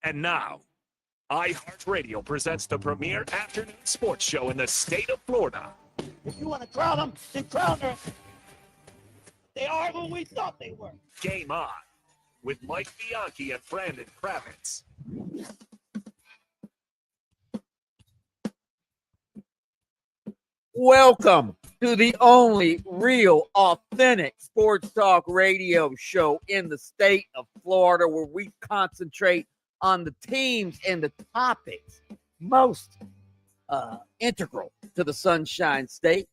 And now, iHeartRadio presents the premier afternoon sports show in the state of Florida. If you want to crown them, then crown them. They are who we thought they were. Game On with Mike Bianchi and Brandon Kravitz. Welcome to the only real, authentic sports talk radio show in the state of Florida, where we concentrate on the teams and the topics most integral to the Sunshine State.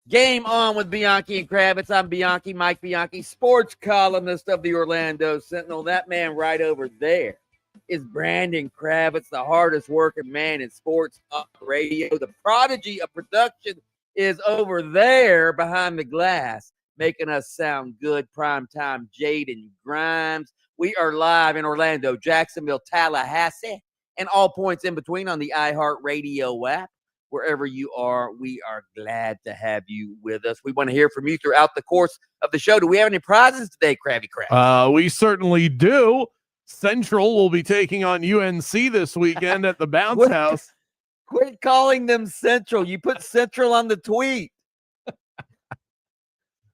Game On with Bianchi and Kravitz. I'm Bianchi, Mike Bianchi, sports columnist of the Orlando Sentinel. That man right over there is Brandon Kravitz, the hardest working man in sports talk radio. The prodigy of production is over there behind the glass, making us sound good. Primetime Jaden Grimes. We are live in Orlando, Jacksonville, Tallahassee, and all points in between on the iHeartRadio app. Wherever you are, we are glad to have you with us. We want to hear from you throughout the course of the show. Do we have any prizes today, Krabby Krab? We certainly do. Central will be taking on UNC this weekend at the Bounce House. Quit calling them Central. You put Central on the tweet.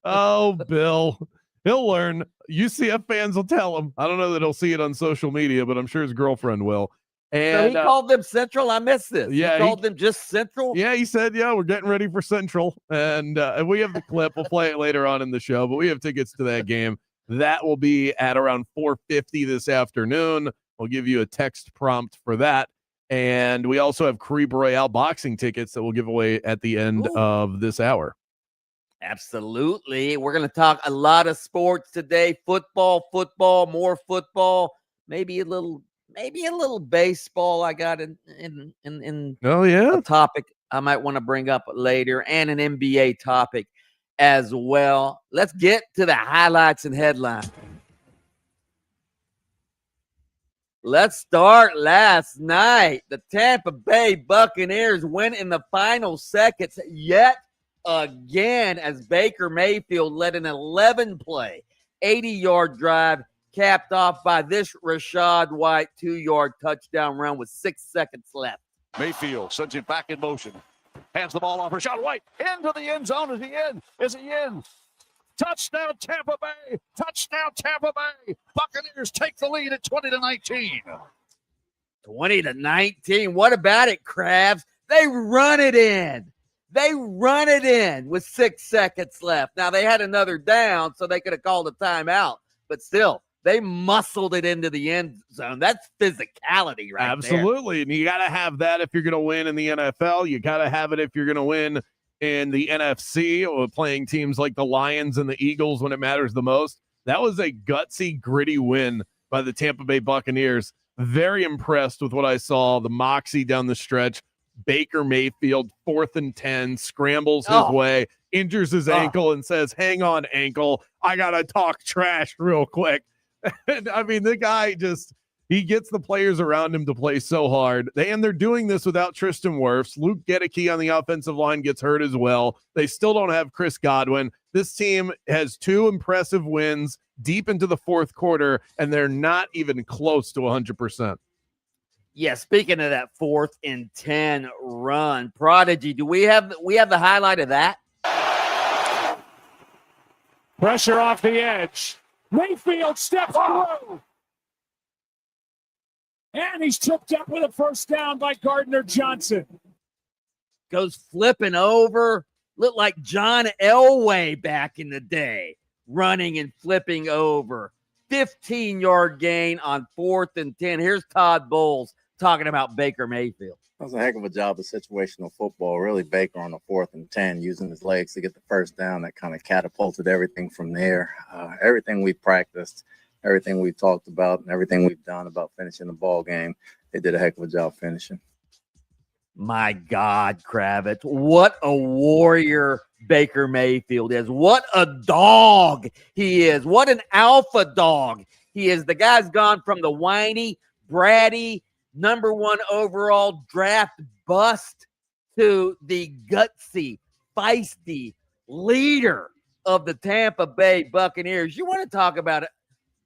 Oh, Bill. He'll learn. UCF fans will tell him. I don't know that he'll see it on social media, but I'm sure his girlfriend will. And so he called them Central? I missed this. Yeah, he called them just Central? Yeah, he said, yeah, we're getting ready for Central. And we have the clip. We'll play it later on in the show, but we have tickets to that game. That will be at around 4:50 this afternoon. We'll give you a text prompt for that. And we also have Caribe Royale boxing tickets that we'll give away at the end of this hour. Absolutely. We're going to talk a lot of sports today. Football, more football, maybe a little baseball. I got in a topic I might want to bring up later, and an NBA topic as well. Let's get to the highlights and headlines. Let's start last night. The Tampa Bay Buccaneers win in the final seconds yet again as Baker Mayfield led an 11-play, 80-yard drive capped off by this Rachaad White 2-yard touchdown run with 6 seconds left. Mayfield sends it back in motion. Hands the ball off. Rachaad White into the end zone. Is he in? Is he in? Touchdown, Tampa Bay. Touchdown, Tampa Bay. Buccaneers take the lead at 20-19. 20-19. What about it, Krabs? They run it in. With 6 seconds left. Now, they had another down, so they could have called a timeout. But still, they muscled it into the end zone. That's physicality right Absolutely. there. And you got to have that if you're going to win in the NFL. You got to have it if you're going to win in the NFC or playing teams like the Lions and the Eagles when it matters the most. That was a gutsy, gritty win by the Tampa Bay Buccaneers. Very impressed with what I saw. The moxie down the stretch. Baker Mayfield, 4th and 10, scrambles his way, injures his ankle and says, hang on, ankle. I got to talk trash real quick. I mean, the guy he gets the players around him to play so hard. They're doing this without Tristan Wirfs. Luke Gedeke on the offensive line gets hurt as well. They still don't have Chris Godwin. This team has 2 impressive wins deep into the fourth quarter, and they're not even close to 100%. Yeah, speaking of that 4th and 10 run, Prodigy, do we have the highlight of that? Pressure off the edge. Mayfield steps through. And he's tripped up with a first down by Gardner Johnson. Goes flipping over. Looked like John Elway back in the day, running and flipping over. 15-yard gain on 4th and 10. Here's Todd Bowles talking about Baker Mayfield. That was a heck of a job of situational football. Really, Baker on the 4th and 10, using his legs to get the first down. That kind of catapulted everything from there. Everything we practiced, everything we talked about, and everything we've done about finishing the ball game, they did a heck of a job finishing. My God, Kravitz, what a warrior Baker Mayfield is. What a dog he is. What an alpha dog he is. The guy's gone from the whiny, bratty, number 1 overall draft bust to the gutsy, feisty leader of the Tampa Bay Buccaneers. You want to talk about it?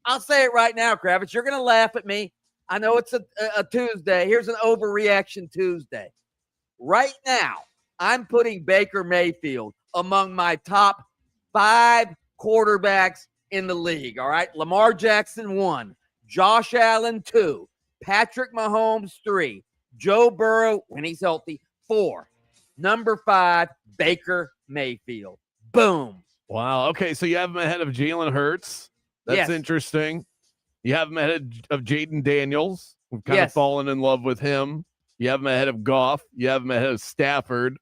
I'll say it right now, Kravitz. You're going to laugh at me. I know it's a Tuesday. Here's an overreaction Tuesday. Right now, I'm putting Baker Mayfield among my top 5 quarterbacks in the league. All right. Lamar Jackson 1, Josh Allen 2, Patrick Mahomes 3, Joe Burrow, when he's healthy, 4. Number 5, Baker Mayfield. Boom. Wow. Okay, so you have him ahead of Jalen Hurts. That's Yes. interesting. You have him ahead of Jaden Daniels. We've kind of fallen in love with him. You have him ahead of Goff. You have him ahead of Stafford.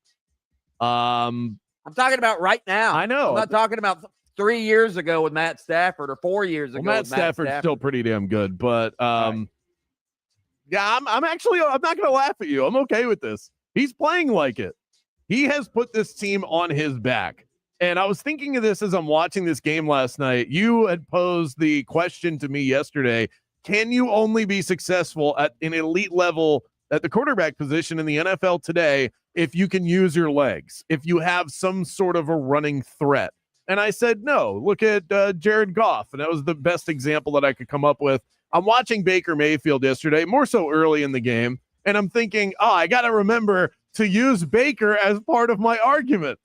I'm talking about right now. I know. I'm not talking about 3 years ago with Matt Stafford or 4 years ago. Matt with Stafford's still pretty damn good, but yeah, I'm not going to laugh at you. I'm okay with this. He's playing like it. He has put this team on his back. And I was thinking of this as I'm watching this game last night. You had posed the question to me yesterday, can you only be successful at an elite level at the quarterback position in the NFL today if you can use your legs, if you have some sort of a running threat? And I said, no, look at Jared Goff. And that was the best example that I could come up with. I'm watching Baker Mayfield yesterday, more so early in the game. And I'm thinking, I got to remember to use Baker as part of my argument.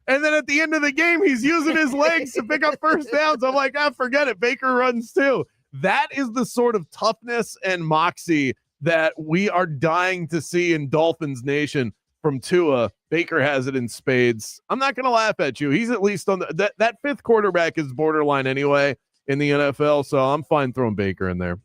And then at the end of the game, he's using his legs to pick up first downs. I'm like, forget it. Baker runs too. That is the sort of toughness and moxie that we are dying to see in Dolphins Nation from Tua. Baker has it in spades. I'm not going to laugh at you. He's at least on that 5th quarterback is borderline anyway in the NFL. So I'm fine throwing Baker in there.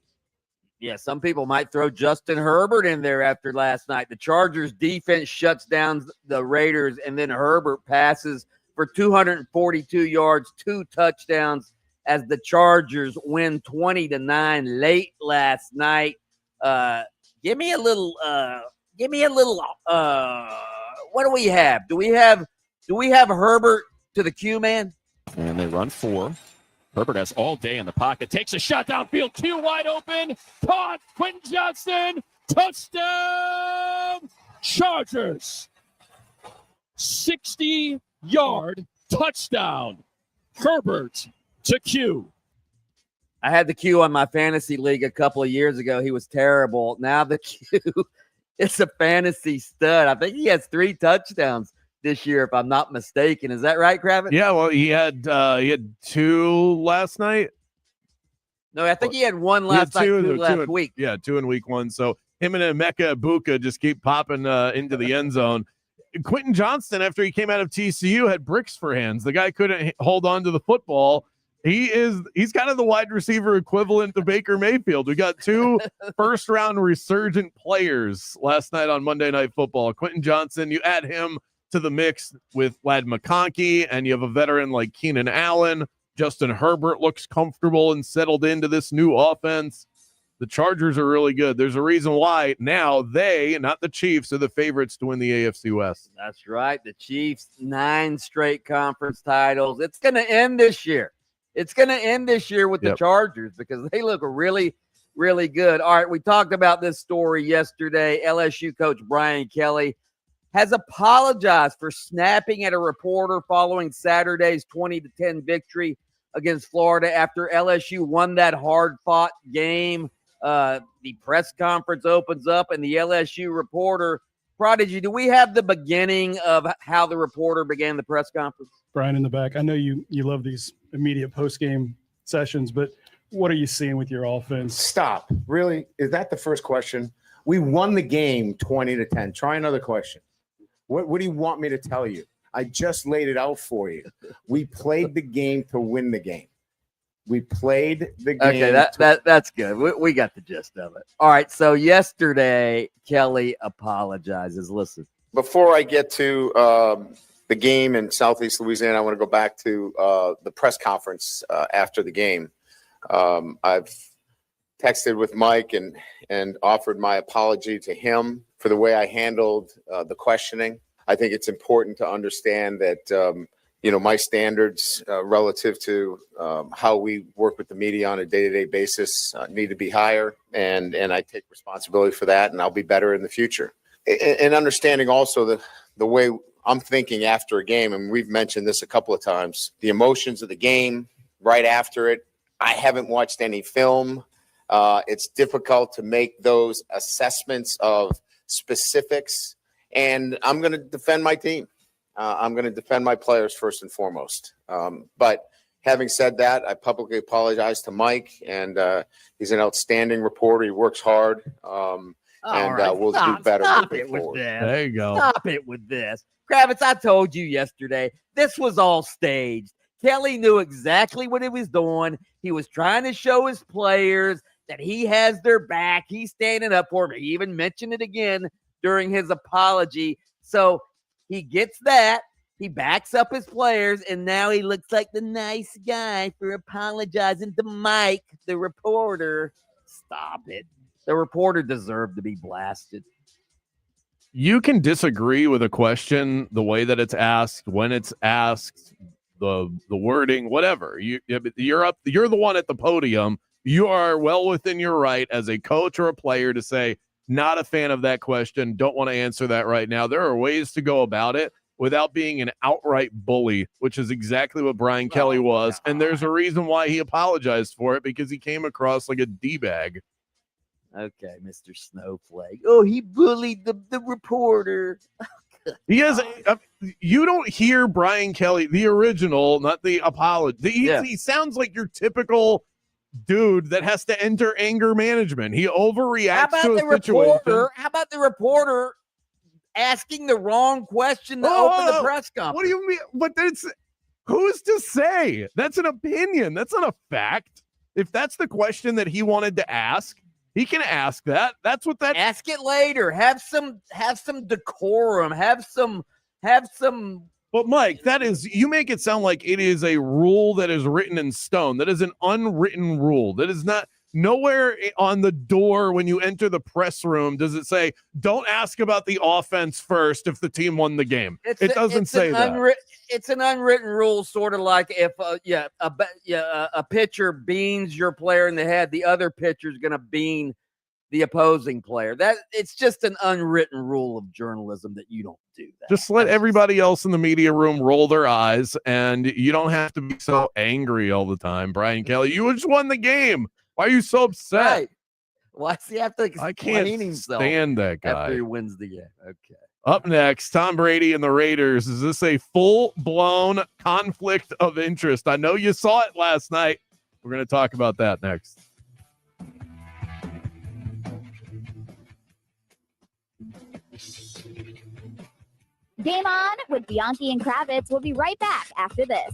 Yeah, some people might throw Justin Herbert in there after last night. The Chargers defense shuts down the Raiders, and then Herbert passes for 242 yards, 2 touchdowns as the Chargers win 20-9 late last night. Give me a little what do we have? Do we have Herbert to the Q, man? And they run 4. Herbert has all day in the pocket. Takes a shot downfield. 2 wide open. Caught. Quentin Johnston. Touchdown. Chargers. 60-yard touchdown. Herbert to Q. I had the Q on my fantasy league a couple of years ago. He was terrible. Now the Q is a fantasy stud. I think he has 3 touchdowns this year, if I'm not mistaken. Is that right, Kravitz? Yeah, well, he had 2 last night. No, I think he had 1 last night, 2 last week. Yeah, 2 in week 1. So him and Emeka Ibuka just keep popping into the end zone. Quentin Johnston, after he came out of TCU, had bricks for hands. The guy couldn't hold on to the football. He's kind of the wide receiver equivalent to Baker Mayfield. We got 2 first-round resurgent players last night on Monday Night Football. Quentin Johnston, you add him to the mix with Ladd McConkey, and you have a veteran like Keenan Allen. Justin Herbert looks comfortable and settled into this new offense. The Chargers are really good. There's a reason why now they, not the Chiefs, are the favorites to win the AFC West. That's right. The Chiefs, 9 straight conference titles. It's going to end this year. It's going to end this year with the Chargers because they look really, really good. All right, we talked about this story yesterday. LSU coach Brian Kelly has apologized for snapping at a reporter following Saturday's 20-10 victory against Florida after LSU won that hard-fought game. The press conference opens up, and the LSU reporter, Prodigy, do we have the beginning of how the reporter began the press conference? Brian in the back, I know you love these immediate post-game sessions, but what are you seeing with your offense? Stop. Really? Is that the first question? We won the game 20-10. Try another question. What do you want me to tell you? I just laid it out for you. We played the game to win the game. We played the game. Okay, that's good. We got the gist of it. All right, so yesterday, Kelly apologizes. Listen. Before I get to the game in Southeast Louisiana, I want to go back to the press conference after the game. I've texted with Mike and offered my apology to him for the way I handled the questioning. I think it's important to understand that, my standards relative to how we work with the media on a day-to-day basis need to be higher. And I take responsibility for that, and I'll be better in the future. And understanding also the way I'm thinking after a game, and we've mentioned this a couple of times, the emotions of the game right after it. I haven't watched any film. It's difficult to make those assessments of specifics. And I'm going to defend my team. I'm going to defend my players first and foremost. But having said that, I publicly apologize to Mike, and he's an outstanding reporter. He works hard, and we'll do better moving forward. There you go. Stop it with this. Kravitz, I told you yesterday, this was all staged. Kelly knew exactly what he was doing. He was trying to show his players that he has their back. He's standing up for them. He even mentioned it again during his apology. So he gets that. He backs up his players, and now he looks like the nice guy for apologizing to Mike, the reporter. Stop it. The reporter deserved to be blasted. You can disagree with a question, the way that it's asked, when it's asked, the wording, whatever. You're the one at the podium. You are well within your right as a coach or a player to say, not a fan of that question, don't want to answer that right now. There are ways to go about it without being an outright bully, which is exactly what Brian Kelly was. And there's a reason why he apologized for it, because he came across like a D-bag. Okay, Mr. Snowflake. Oh, he bullied the reporter. He has you don't hear Brian Kelly, the original, not the apology. He sounds like your typical dude that has to enter anger management. He overreacts to a situation. How about the reporter asking the wrong question to open the press conference? What do you mean? But who's to say? That's an opinion. That's not a fact. If that's the question that he wanted to ask, he can ask that. That's what that. Ask it later. Have some decorum. Have some. But Mike, you make it sound like it is a rule that is written in stone. That is an unwritten rule. That is not nowhere on the door when you enter the press room does it say, don't ask about the offense first if the team won the game. It doesn't say that. It's an unwritten rule, sort of like if a pitcher beans your player in the head, the other pitcher is going to bean the opposing player. That it's just an unwritten rule of journalism that you don't do that. Just let everybody else in the media room roll their eyes, and you don't have to be so angry all the time. Brian Kelly, you just won the game. Why are you so upset? Right. Why does he have to explain I can't himself stand that guy after he wins the game? Okay. Up next, Tom Brady and the Raiders. Is this a full-blown conflict of interest? I know you saw it last night. We're going to talk about that next. Game On with Bianchi and Kravitz. We'll be right back after this.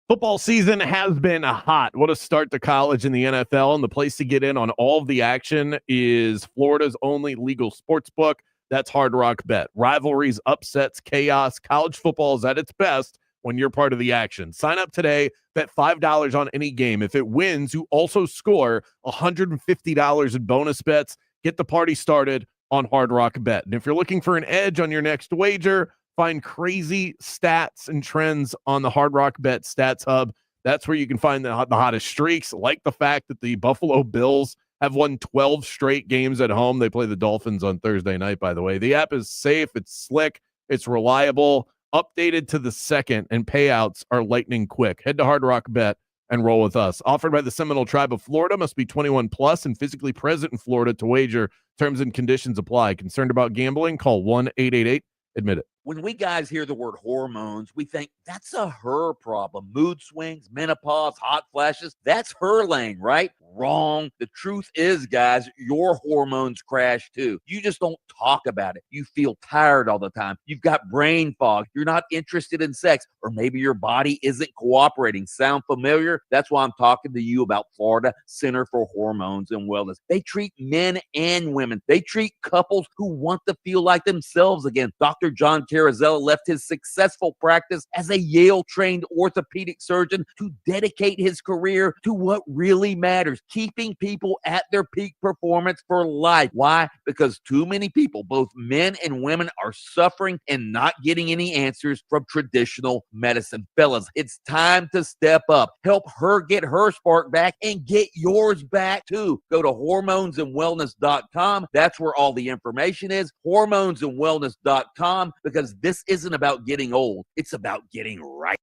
Football season has been hot. What a start to college in the NFL, and the place to get in on all of the action is Florida's only legal sports book. That's Hard Rock Bet. Rivalries, upsets, chaos. College football is at its best when you're part of the action. Sign up today, bet $5 on any game. If it wins, you also score $150 in bonus bets. Get the party started on Hard Rock Bet. And if you're looking for an edge on your next wager, find crazy stats and trends on the Hard Rock Bet Stats Hub. That's where you can find the hottest streaks, like the fact that the Buffalo Bills have won 12 straight games at home. They play the Dolphins on Thursday night, by the way. The app is safe, it's slick, it's reliable, updated to the second, and payouts are lightning quick. Head to Hard Rock Bet and roll with us. Offered by the Seminole Tribe of Florida. Must be 21 plus and physically present in Florida to wager. Terms and conditions apply. Concerned about gambling? Call 1-888-ADMIT-IT. When we guys hear the word hormones, we think that's a her problem. Mood swings, menopause, hot flashes, that's her lane, right? Wrong. The truth is, guys, your hormones crash too. You just don't talk about it. You feel tired all the time. You've got brain fog. You're not interested in sex, or maybe your body isn't cooperating. Sound familiar? That's why I'm talking to you about Florida Center for Hormones and Wellness. They treat men and women. They treat couples who want to feel like themselves again. Dr. John Carazella left his successful practice as a Yale-trained orthopedic surgeon to dedicate his career to what really matters, keeping people at their peak performance for life. Why? Because too many people, both men and women, are suffering and not getting any answers from traditional medicine. Fellas, it's time to step up. Help her get her spark back and get yours back too. Go to hormonesandwellness.com. That's where all the information is. Hormonesandwellness.com, because this isn't about getting old. It's about getting right.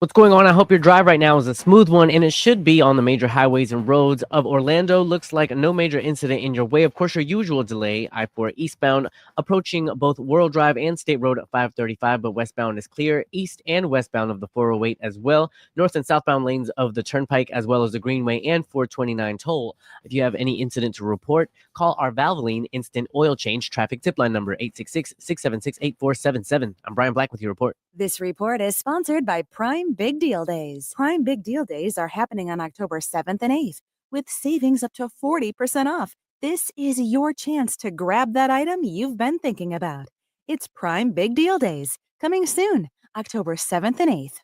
What's going on? I hope your drive right now is a smooth one, and it should be on the major highways and roads of Orlando. Looks like no major incident in your way. Of course, your usual delay, I-4 eastbound, approaching both World Drive and State Road at 535, but westbound is clear. East and westbound of the 408 as well. North and southbound lanes of the Turnpike, as well as the Greenway and 429 toll. If you have any incident to report, call our Valvoline Instant Oil Change traffic tip line number 866-676-8477. I'm Brian Black with your report. This report is sponsored by Prime Big Deal Days. Prime Big Deal Days are happening on October 7th and 8th with savings up to 40% off. This is your chance to grab that item you've been thinking about. It's Prime Big Deal Days, coming soon, October 7th and 8th.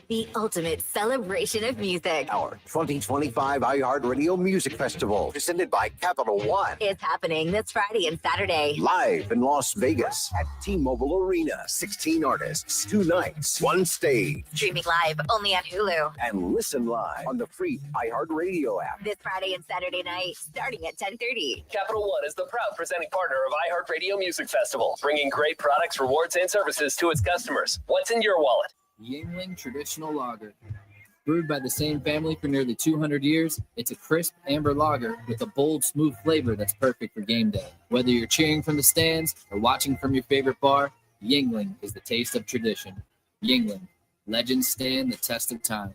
The ultimate celebration of music. Our 2025 iHeartRadio Music Festival, presented by Capital One. It's happening this Friday and Saturday. Live in Las Vegas at T-Mobile Arena. 16 artists, 2 nights, 1 stage. Streaming live only on Hulu. And listen live on the free iHeartRadio app. This Friday and Saturday night, starting at 10:30. Capital One is the proud presenting partner of iHeartRadio Music Festival, bringing great products, rewards, and services to its customers. What's in your wallet? Yingling Traditional Lager. Brewed by the same family for nearly 200 years, it's a crisp amber lager with a bold, smooth flavor that's perfect for game day. Whether you're cheering from the stands or watching from your favorite bar, Yingling is the taste of tradition. Yingling, legends stand the test of time.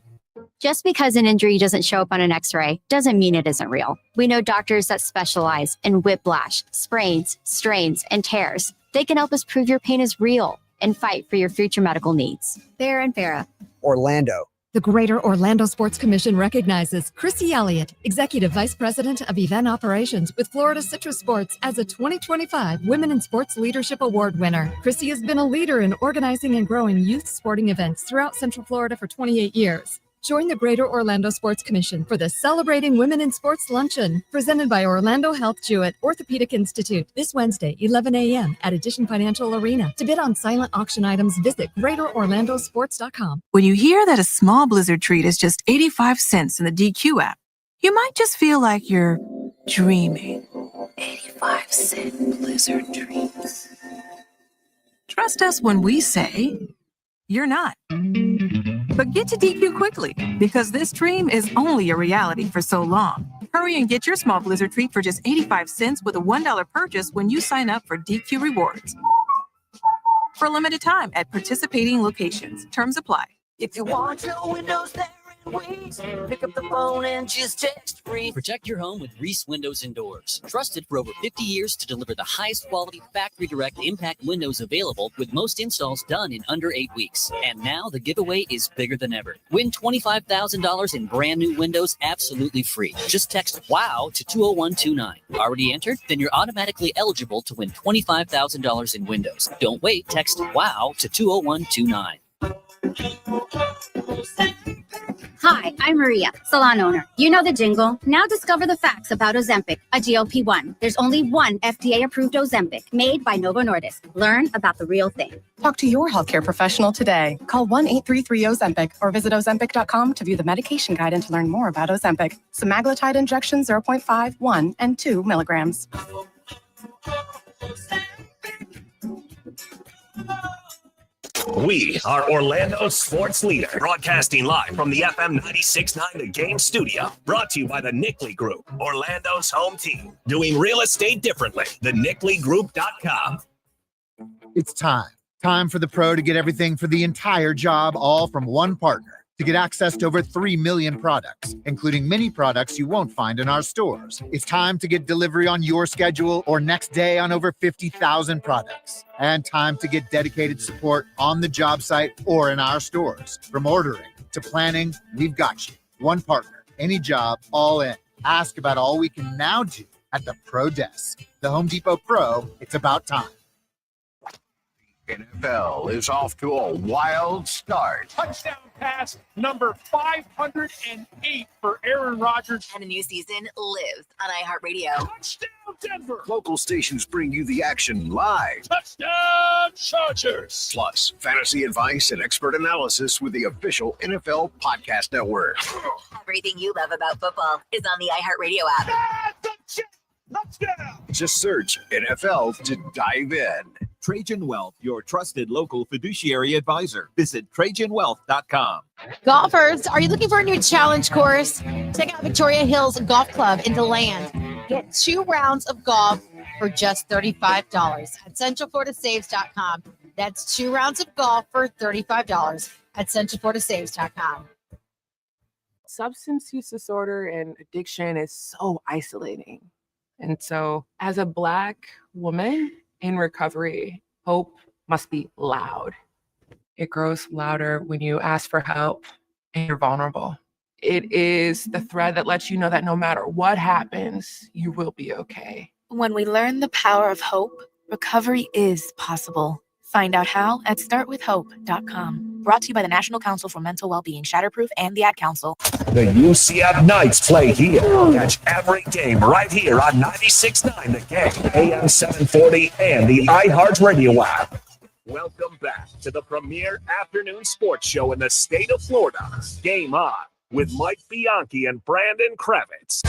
Just because an injury doesn't show up on an x-ray doesn't mean it isn't real. We know doctors that specialize in whiplash, sprains, strains, and tears. They can help us prove your pain is real and fight for your future medical needs. Farah and Farah. Orlando. The Greater Orlando Sports Commission recognizes Chrissy Elliott, Executive Vice President of Event Operations with Florida Citrus Sports, as a 2025 Women in Sports Leadership Award winner. Chrissy has been a leader in organizing and growing youth sporting events throughout Central Florida for 28 years. Join the Greater Orlando Sports Commission for the Celebrating Women in Sports Luncheon, presented by Orlando Health Jewett Orthopedic Institute, this Wednesday, 11 a.m. at Edition Financial Arena. To bid on silent auction items, visit GreaterOrlandoSports.com. When you hear that a small Blizzard treat is just 85 cents in the DQ app, you might just feel like you're dreaming. 85-cent Blizzard treats. Trust us when we say you're not. But get to DQ quickly, because this dream is only a reality for so long. Hurry and get your small Blizzard treat for just 85 cents with a $1 purchase when you sign up for DQ Rewards. For a limited time at participating locations. Terms apply. If you want your windows there in weeks, pick up the phone and just text free. Protect your home with Reese Windows and Doors. Trusted for over 50 years to deliver the highest quality factory direct impact windows available, with most installs done in under 8 weeks. And now the giveaway is bigger than ever. Win $25,000 in brand new windows absolutely free. Just text WOW to 20129. Already entered? Then you're automatically eligible to win $25,000 in windows. Don't wait. Text WOW to 20129. Hi, I'm Maria, salon owner. You know the jingle. Now discover the facts about Ozempic, a GLP-1. There's only one FDA-approved Ozempic, made by Novo Nordisk. Learn about the real thing. Talk to your healthcare professional today. Call 1-833-OZEMPIC or visit Ozempic.com to view the medication guide and to learn more about Ozempic. Semaglutide injection 0.5, 1, and 2 milligrams. We are Orlando's sports leader, broadcasting live from the FM 96.9 The Game studio. Brought to you by the Nickley Group, Orlando's home team. Doing real estate differently. TheNickleyGroup.com. It's time for the pro to get everything for the entire job, all from one partner. To get access to over 3 million products, including many products you won't find in our stores. It's time to get delivery on your schedule or next day on over 50,000 products. And time to get dedicated support on the job site or in our stores. From ordering to planning, we've got you. One partner, any job, all in. Ask about all we can now do at the Pro Desk. The Home Depot Pro, it's about time. NFL is off to a wild start. Touchdown pass number 508 for Aaron Rodgers. And a new season lives on iHeartRadio. Touchdown Denver. Local stations bring you the action live. Touchdown Chargers. Plus, fantasy advice and expert analysis with the official NFL Podcast Network. Everything you love about football is on the iHeartRadio app. Touchdown. Just search NFL to dive in. Trajan Wealth, your trusted local fiduciary advisor. Visit TrajanWealth.com. Golfers, are you looking for a new challenge course? Check out Victoria Hills Golf Club in DeLand. Get 2 rounds of golf for just $35 at CentralFloridaSaves.com. That's 2 rounds of golf for $35 at CentralFloridaSaves.com. Substance use disorder and addiction is so isolating. And so, as a Black woman in recovery, hope must be loud. It grows louder when you ask for help and you're vulnerable. It is the thread that lets you know that no matter what happens, you will be okay. When we learn the power of hope, recovery is possible. Find out how at startwithhope.com. Brought to you by the National Council for Mental Wellbeing, Shatterproof, and the Ad Council. The UCF Knights play here. Catch every game right here on 96.9 The Game, AM 740, and the iHeartRadio app. Welcome back to the premier afternoon sports show in the state of Florida. Game On with Mike Bianchi and Brandon Kravitz.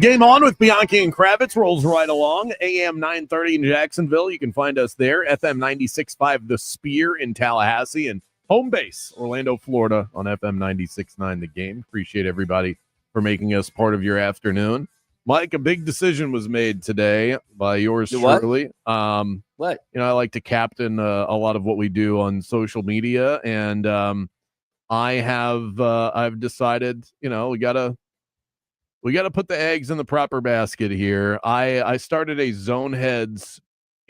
Game On with Bianchi and Kravitz rolls right along. AM 930 in Jacksonville. You can find us there. FM 96.5 The Spear in Tallahassee. And home base, Orlando, Florida on FM 96.9 The Game. Appreciate everybody for making us part of your afternoon. Mike, a big decision was made today by yours truly. What? You know, I like to captain a lot of what we do on social media. And I've decided, you know, we gotta put the eggs in the proper basket here. I started a Zoneheads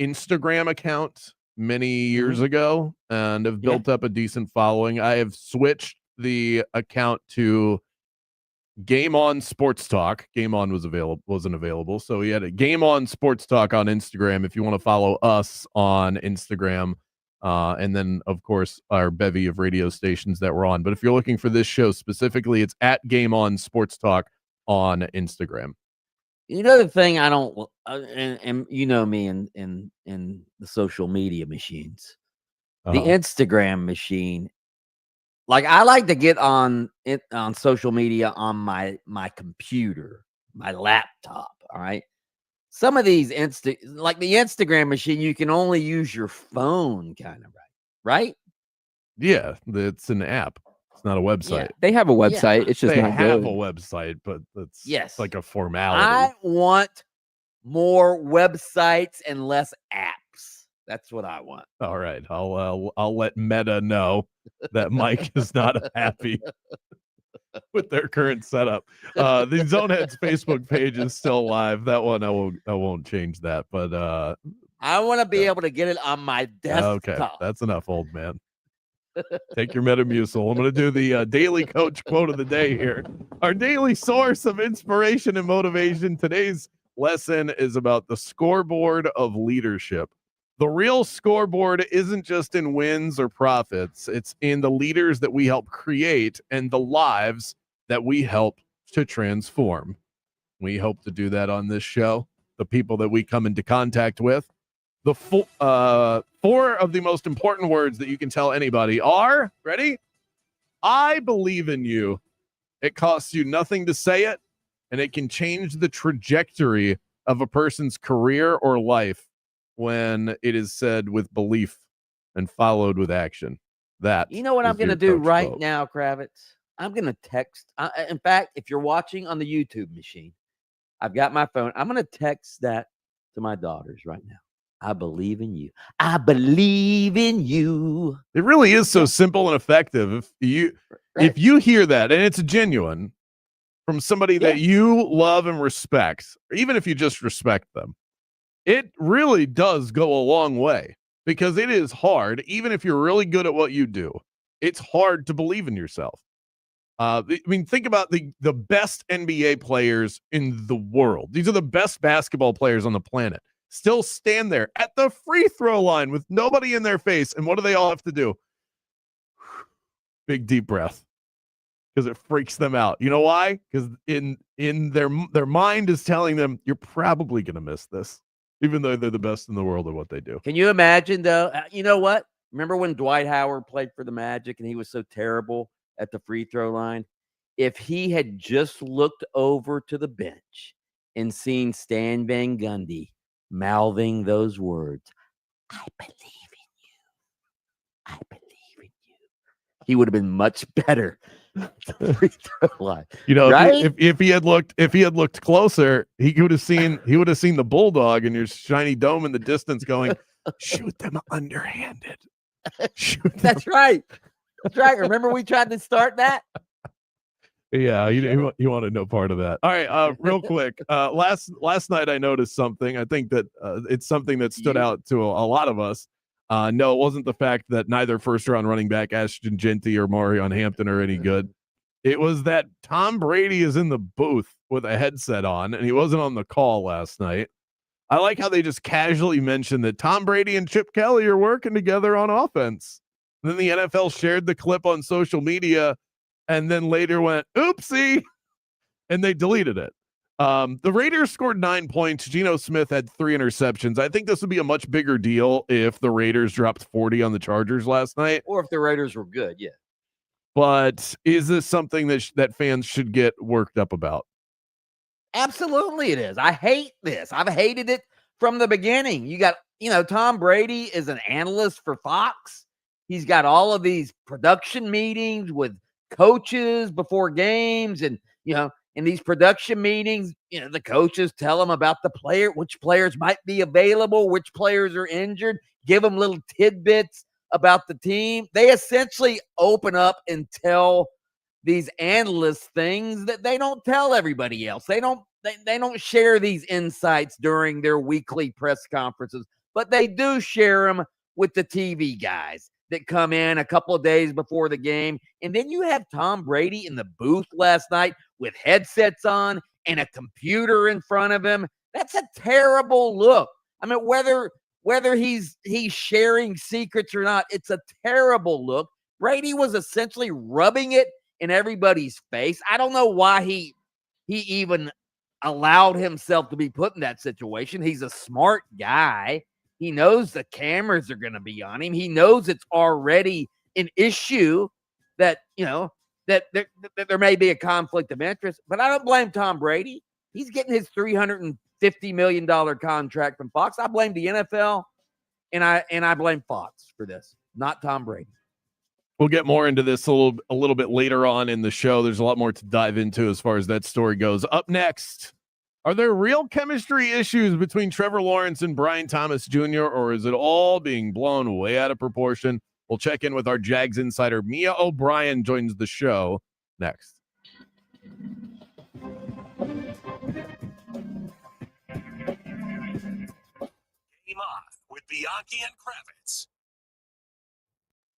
Instagram account many years ago and have built up a decent following. I have switched the account to Game On Sports Talk. Game On wasn't available, so we had a Game On Sports Talk on Instagram. If you want to follow us on Instagram, and then of course our bevy of radio stations that we're on. But if you're looking for this show specifically, it's at Game On Sports Talk on Instagram. You know the thing I don't, and you know me in the social media machines, the Instagram machine. Like I like to get on social media on my computer, my laptop. All right. Some of these like the Instagram machine, you can only use your phone, kind of right? Yeah, it's an app. It's not a website. They have a website. It's just they not have good. a website, but it's Yes. like a formality. I want more websites and less apps. That's what I want. All right, I'll let Meta know that Mike is not happy with their current setup. The Zoneheads Facebook page is still live. That one I won't change that, but I want to be able to get it on my desktop. okay, that's enough, old man. Take your Metamucil. I'm going to do the daily coach quote of the day here. Our daily source of inspiration and motivation. Today's lesson is about the scoreboard of leadership. The real scoreboard isn't just in wins or profits. It's in the leaders that we help create and the lives that we help to transform. We hope to do that on this show. The people that we come into contact with. The four of the most important words that you can tell anybody are, ready? I believe in you. It costs you nothing to say it, and it can change the trajectory of a person's career or life when it is said with belief and followed with action. That You know what is I'm going to your do coach right quote. now, Kravitz? I'm going to text. In fact, if you're watching on the YouTube machine, I've got my phone. I'm going to text that to my daughters right now. I believe in you. I believe in you. It really is so simple and effective. If you hear that and it's genuine from somebody that you love and respect, or even if you just respect them, it really does go a long way, because it is hard. Even if you're really good at what you do, it's hard to believe in yourself. I mean, think about the best NBA players in the world. These are the best basketball players on the planet. Still stand there at the free throw line with nobody in their face. And what do they all have to do? Big deep breath, because it freaks them out. You know why? Because in their mind is telling them, you're probably going to miss this, even though they're the best in the world at what they do. Can you imagine, though? You know what? Remember when Dwight Howard played for the Magic and he was so terrible at the free throw line? If he had just looked over to the bench and seen Stan Van Gundy mouthing those words, I believe in you. I believe in you. He would have been much better. You know, right? if he had looked closer, he would have seen the bulldog in your shiny dome in the distance going, shoot them underhanded. Shoot them. That's right. That's right. Remember we tried to start that? Yeah, you wanted no part of that. All right, real quick. Last night I noticed something. I think that it's something that stood out to a lot of us. No, it wasn't the fact that neither first-round running back Ashton Genty or Marion Hampton are any good. It was that Tom Brady is in the booth with a headset on, and he wasn't on the call last night. I like how they just casually mentioned that Tom Brady and Chip Kelly are working together on offense. And then the NFL shared the clip on social media and then later went, oopsie, and they deleted it. The Raiders scored 9 points. Geno Smith had 3 interceptions. I think this would be a much bigger deal if the Raiders dropped 40 on the Chargers last night. Or if the Raiders were good, yeah. But is this something that fans should get worked up about? Absolutely it is. I hate this. I've hated it from the beginning. You got, Tom Brady is an analyst for Fox. He's got all of these production meetings with coaches before games. And, in these production meetings, the coaches tell him about which players might be available, which players are injured, give them little tidbits about the team. They essentially open up and tell these analysts things that they don't tell everybody else. They don't share these insights during their weekly press conferences, but they do share them with the TV guys that come in a couple of days before the game. And then you have Tom Brady in the booth last night with headsets on and a computer in front of him. That's a terrible look. I mean, whether he's sharing secrets or not, it's a terrible look. Brady was essentially rubbing it in everybody's face. I don't know why he even allowed himself to be put in that situation. He's a smart guy. He knows the cameras are going to be on him. He knows it's already an issue that, that there may be a conflict of interest, but I don't blame Tom Brady. He's getting his $350 million contract from Fox. I blame the NFL and I blame Fox for this, not Tom Brady. We'll get more into this a little bit later on in the show. There's a lot more to dive into as far as that story goes. Up next, are there real chemistry issues between Trevor Lawrence and Brian Thomas Jr., or is it all being blown way out of proportion? We'll check in with our Jags insider. Mia O'Brien joins the show next. Game off with Bianchi and Kravitz.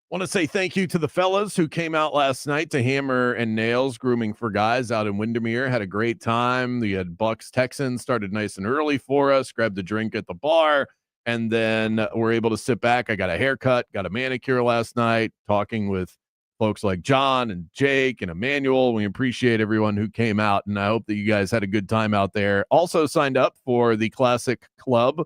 Want to say thank you to the fellas who came out last night to Hammer and Nails Grooming for Guys out in Windermere. Had a great time. We had Bucks Texans, started nice and early for us, grabbed a drink at the bar, and then we're able to sit back. I got a haircut, got a manicure last night, talking with folks like John and Jake and Emmanuel. We appreciate everyone who came out, and I hope that you guys had a good time out there. Also signed up for the Classic Club,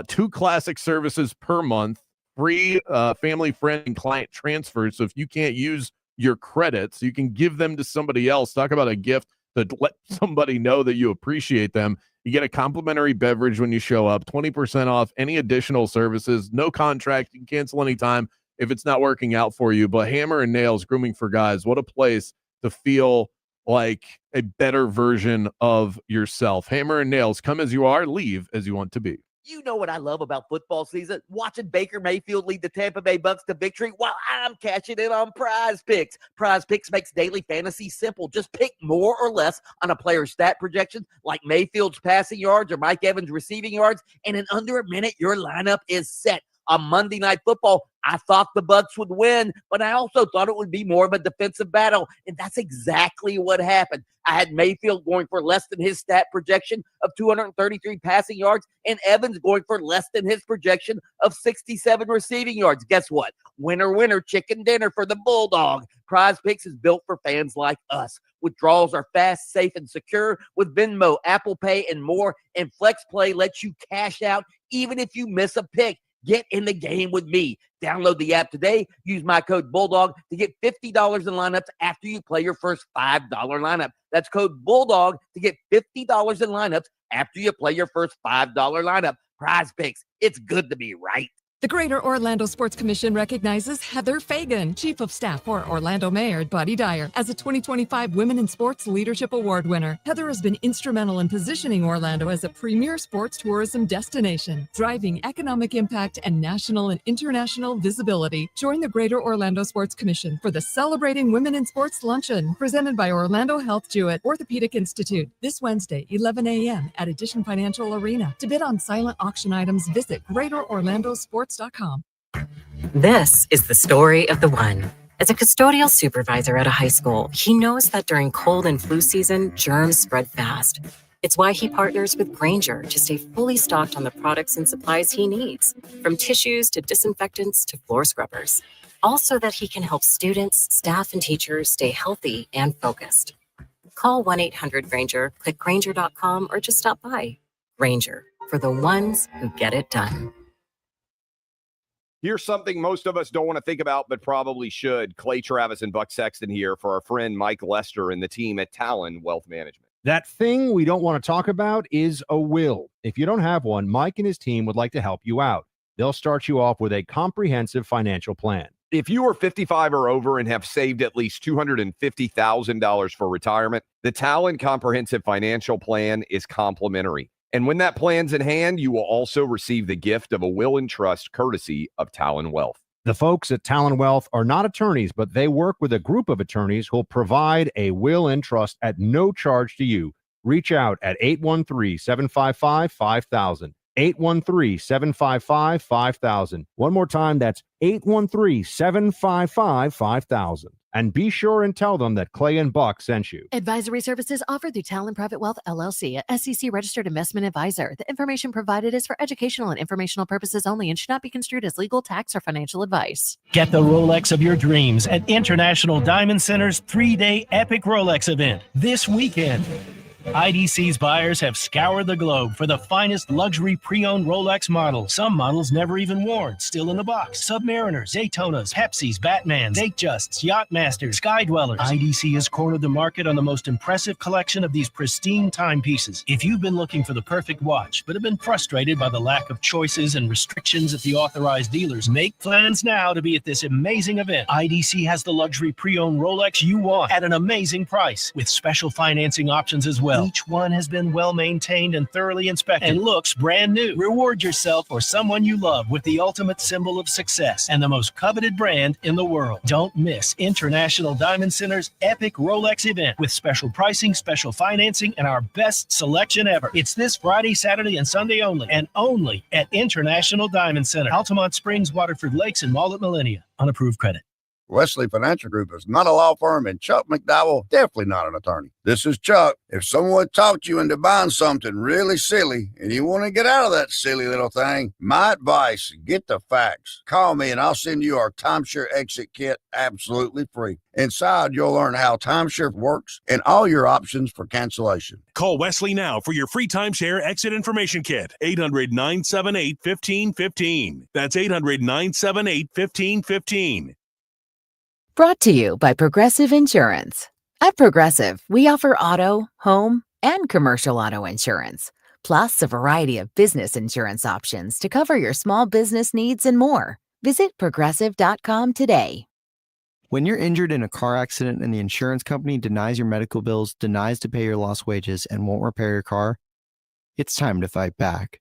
2 classic services per month. Free family, friend, and client transfers. So if you can't use your credits, you can give them to somebody else. Talk about a gift to let somebody know that you appreciate them. You get a complimentary beverage when you show up, 20% off any additional services, no contract. You can cancel anytime if it's not working out for you. But Hammer and Nails Grooming for Guys, what a place to feel like a better version of yourself. Hammer and Nails, come as you are, leave as you want to be. You know what I love about football season? Watching Baker Mayfield lead the Tampa Bay Bucks to victory while I'm catching it on Prize Picks. Prize Picks makes daily fantasy simple. Just pick more or less on a player's stat projections like Mayfield's passing yards or Mike Evans' receiving yards, and in under a minute, your lineup is set. On Monday Night Football, I thought the Bucks would win, but I also thought it would be more of a defensive battle, and that's exactly what happened. I had Mayfield going for less than his stat projection of 233 passing yards, and Evans going for less than his projection of 67 receiving yards. Guess what? Winner, winner, chicken dinner for the Bulldog. Prize Picks is built for fans like us. Withdrawals are fast, safe, and secure with Venmo, Apple Pay, and more, and Flex Play lets you cash out even if you miss a pick. Get in the game with me. Download the app today. Use my code Bulldog to get $50 in lineups after you play your first $5 lineup. That's code Bulldog to get $50 in lineups after you play your first $5 lineup. Prize Picks. It's good to be right. The Greater Orlando Sports Commission recognizes Heather Fagan, Chief of Staff for Orlando Mayor Buddy Dyer, as a 2025 Women in Sports Leadership Award winner. Heather has been instrumental in positioning Orlando as a premier sports tourism destination, driving economic impact and national and international visibility. Join the Greater Orlando Sports Commission for the Celebrating Women in Sports Luncheon, presented by Orlando Health Jewett Orthopedic Institute, this Wednesday, 11 a.m. at Edition Financial Arena. To bid on silent auction items, visit GreaterOrlandoSports.com. This is the story of the one. As a custodial supervisor at a high school, he knows that during cold and flu season, germs spread fast. It's why he partners with Grainger to stay fully stocked on the products and supplies he needs, from tissues to disinfectants to floor scrubbers. Also that he can help students, staff, and teachers stay healthy and focused. Call 1-800-GRAINGER, click Grainger.com, or just stop by. Grainger, for the ones who get it done. Here's something most of us don't want to think about, but probably should. Clay Travis and Buck Sexton here for our friend Mike Lester and the team at Talon Wealth Management. That thing we don't want to talk about is a will. If you don't have one, Mike and his team would like to help you out. They'll start you off with a comprehensive financial plan. If you are 55 or over and have saved at least $250,000 for retirement, the Talon Comprehensive Financial Plan is complimentary. And when that plan's in hand, you will also receive the gift of a will and trust courtesy of Talon Wealth. The folks at Talon Wealth are not attorneys, but they work with a group of attorneys who'll provide a will and trust at no charge to you. Reach out at 813-755-5000. 813-755-5000. One more time, that's 813-755-5000. And be sure and tell them that Clay and Buck sent you. Advisory services offered through Talon Private Wealth, LLC, a SEC-registered investment advisor. The information provided is for educational and informational purposes only and should not be construed as legal, tax, or financial advice. Get the Rolex of your dreams at International Diamond Center's 3-day Epic Rolex event this weekend. IDC's buyers have scoured the globe for the finest luxury pre-owned Rolex models. Some models never even worn, still in the box. Submariners, Daytonas, Pepsis, Batmans, Datejusts, Yachtmasters, Sky Dwellers. IDC has cornered the market on the most impressive collection of these pristine timepieces. If you've been looking for the perfect watch, but have been frustrated by the lack of choices and restrictions at the authorized dealers, make plans now to be at this amazing event. IDC has the luxury pre-owned Rolex you want at an amazing price, with special financing options as well. Each one has been well maintained and thoroughly inspected and looks brand new. Reward yourself or someone you love with the ultimate symbol of success and the most coveted brand in the world. Don't miss International Diamond Center's epic Rolex event with special pricing, special financing, and our best selection ever. It's this Friday, Saturday, and Sunday only, and only at International Diamond Center, Altamont Springs, Waterford Lakes, and Mall at Millennia. Unapproved credit. Wesley Financial Group is not a law firm, and Chuck McDowell definitely not an attorney. This is Chuck. If someone talked you into buying something really silly and you want to get out of that silly little thing, my advice, get the facts. Call me and I'll send you our timeshare exit kit absolutely free. Inside, you'll learn how timeshare works and all your options for cancellation. Call Wesley now for your free timeshare exit information kit. 800-978-1515. That's 800-978-1515. Brought to you by Progressive Insurance. At Progressive, we offer auto, home, and commercial auto insurance, plus a variety of business insurance options to cover your small business needs and more. Visit Progressive.com today. When you're injured in a car accident and the insurance company denies your medical bills, denies to pay your lost wages, and won't repair your car, it's time to fight back.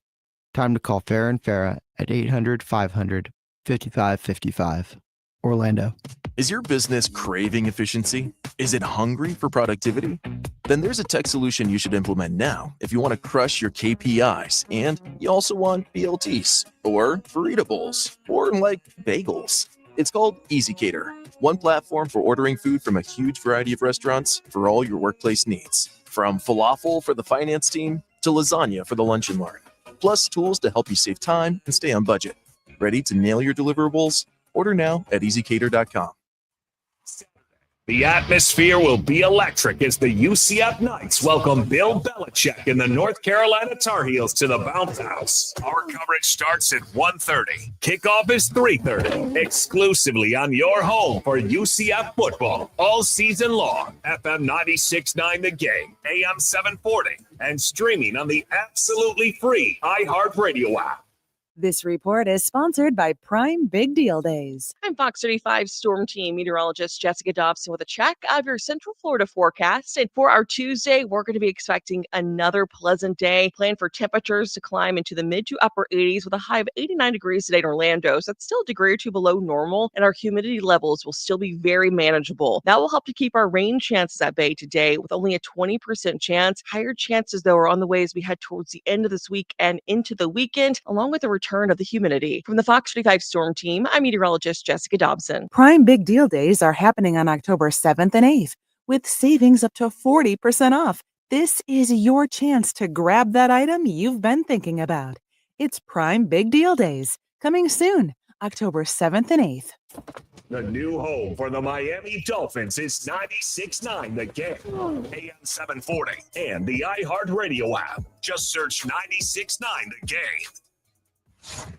Time to call Farah and Farah at 800-500-5555. Orlando. Is your business craving efficiency? Is it hungry for productivity? Then there's a tech solution you should implement now if you want to crush your KPIs and you also want BLTs or burrito bowls or like bagels. It's called EasyCater, one platform for ordering food from a huge variety of restaurants for all your workplace needs. From falafel for the finance team to lasagna for the lunch and learn. Plus tools to help you save time and stay on budget. Ready to nail your deliverables? Order now at easycater.com. The atmosphere will be electric as the UCF Knights welcome Bill Belichick and the North Carolina Tar Heels to the Bounce House. Our coverage starts at 1:30. Kickoff is 3:30. Exclusively on your home for UCF football all season long. FM 96.9 The Game, AM 740, and streaming on the absolutely free iHeartRadio app. This report is sponsored by Prime Big Deal Days. I'm Fox 35 Storm Team meteorologist Jessica Dobson with a check of your Central Florida forecast. And for our Tuesday, we're going to be expecting another pleasant day. Plan for temperatures to climb into the mid to upper 80s with a high of 89 degrees today in Orlando. So that's still a degree or two below normal, and our humidity levels will still be very manageable. That will help to keep our rain chances at bay today with only a 20% chance. Higher chances, though, are on the way as we head towards the end of this week and into the weekend, along with the return of the humidity. From the Fox 35 Storm Team, I'm meteorologist Jessica Dobson. Prime Big Deal Days are happening on October 7th and 8th with savings up to 40% off. This is your chance to grab that item you've been thinking about. It's Prime Big Deal Days, coming soon, October 7th and 8th. The new home for the Miami Dolphins is 96.9 The Game, AM 740, and the iHeartRadio app. Just search 96.9 The Game.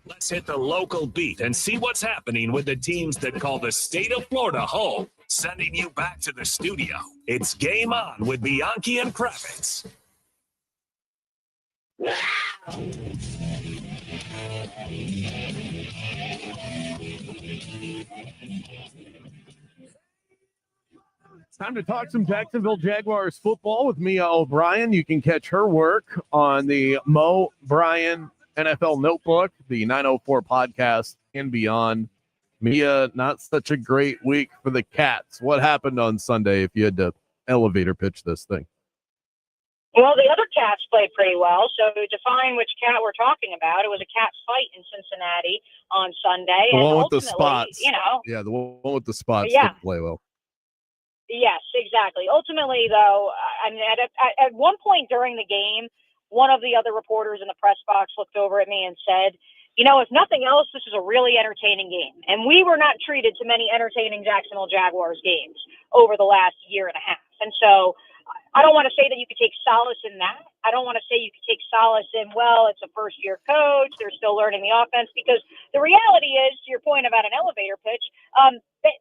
Let's hit the local beat and see what's happening with the teams that call the state of Florida home. Sending you back to the studio. It's Game On with Bianchi and Kravitz. It's time to talk some Jacksonville Jaguars football with Mia O'Brien. You can catch her work on the Mo Bryan NFL Notebook, the 904 podcast, and beyond. Mia, not such a great week for the Cats. What happened on Sunday if you had to elevator pitch this thing? Well, the other Cats played pretty well. So to define which cat we're talking about, it was a cat fight in Cincinnati on Sunday. The one and with the ultimately, spots. you know, Yeah, the one with the spots Yeah. didn't play well. yes, exactly. Ultimately, though, I mean, at one point during the game, one of the other reporters in the press box looked over at me and said, you know, if nothing else, this is a really entertaining game. And we were not treated to many entertaining Jacksonville Jaguars games over the last year and a half. And so I don't want to say that you could take solace in that. I don't want to say you could take solace in, well, it's a first-year coach, they're still learning the offense, because the reality is, to your point about an elevator pitch,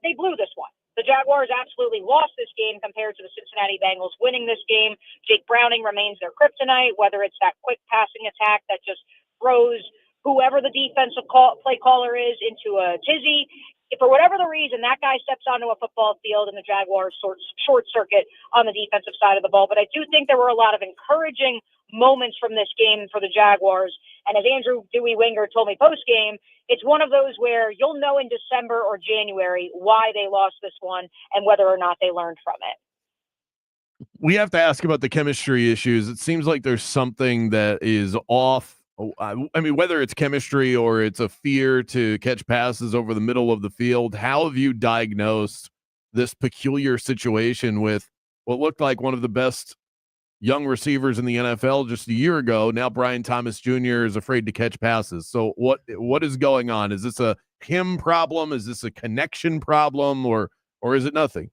they blew this one. The Jaguars absolutely lost this game compared to the Cincinnati Bengals winning this game. Jake Browning remains their kryptonite, whether it's that quick passing attack that just throws whoever the defensive play caller is into a tizzy. If for whatever the reason, that guy steps onto a football field and the Jaguars short circuit on the defensive side of the ball. But I do think there were a lot of encouraging moments from this game for the Jaguars. And as Andrew Dewey Winger told me post-game, it's one of those where you'll know in December or January why they lost this one and whether or not they learned from it. We have to ask about the chemistry issues. It seems like there's something that is off. I mean, whether it's chemistry or it's a fear to catch passes over the middle of the field, how have you diagnosed this peculiar situation with what looked like one of the best young receivers in the NFL just a year ago? Now Brian Thomas Jr. is afraid to catch passes. So what is going on? Is this a him problem? Is this a connection problem, or is it nothing?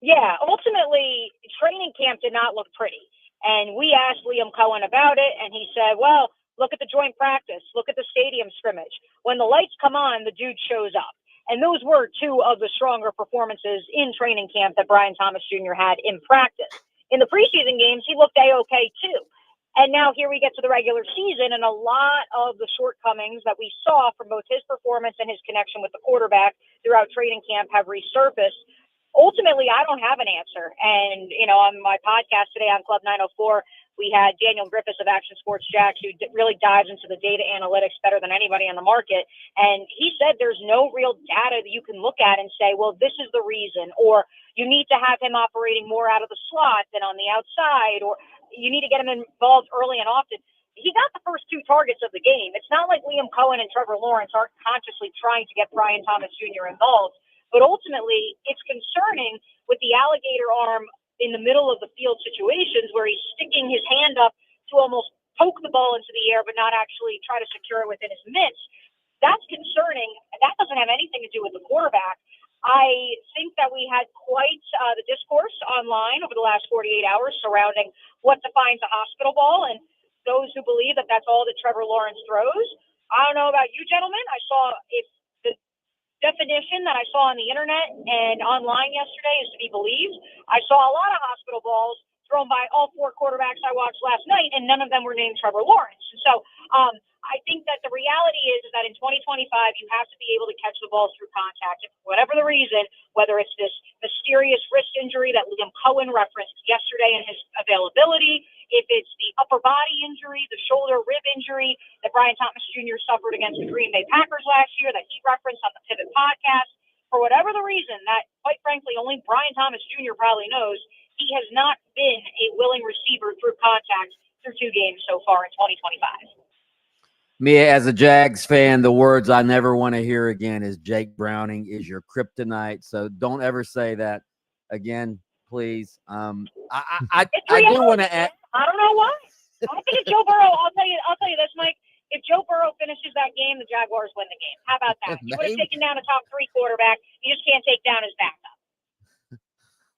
Yeah, ultimately, training camp did not look pretty. And we asked Liam Cohen about it, and he said, well, look at the joint practice. Look at the stadium scrimmage. When the lights come on, the dude shows up. And those were two of the stronger performances in training camp that Brian Thomas Jr. had in practice. In the preseason games, he looked A-okay too. And now here we get to the regular season, and a lot of the shortcomings that we saw from both his performance and his connection with the quarterback throughout training camp have resurfaced. Ultimately, I don't have an answer. And, you know, on my podcast today on Club 904, we had Daniel Griffiths of Action Sports Jacks, who really dives into the data analytics better than anybody on the market. And he said there's no real data that you can look at and say, well, this is the reason, or you need to have him operating more out of the slot than on the outside, or you need to get him involved early and often. He got the first two targets of the game. It's not like Liam Cohen and Trevor Lawrence aren't consciously trying to get Brian Thomas Jr. involved. But ultimately, it's concerning with the alligator arm in the middle of the field situations where he's sticking his hand up to almost poke the ball into the air, but not actually try to secure it within his mitts. That's concerning. That doesn't have anything to do with the quarterback. I think that we had quite the discourse online over the last 48 hours surrounding what defines a hospital ball, and those who believe that that's all that Trevor Lawrence throws. I don't know about you gentlemen. I saw if the definition that I saw on the internet and online yesterday is to be believed. I saw a lot of hospital balls thrown by all four quarterbacks I watched last night, and none of them were named Trevor Lawrence. So I think that the reality is that in 2025, you have to be able to catch the ball through contact. And for whatever the reason, whether it's this mysterious wrist injury that Liam Cohen referenced yesterday in his availability, if it's the upper body injury, the shoulder rib injury that Brian Thomas Jr. suffered against the Green Bay Packers last year that he referenced on the Pivot podcast, for whatever the reason that, quite frankly, only Brian Thomas Jr. probably knows, he has not been a willing receiver through contact through 2 games so far in 2025. Me, as a Jags fan, the words I never want to hear again is Jake Browning is your kryptonite. So don't ever say that again, please. I do want to add. I don't know why. I think if Joe Burrow, I'll tell you this, Mike. If Joe Burrow finishes that game, the Jaguars win the game. How about that? You would have taken down a top 3 quarterback. You just can't take down his backup.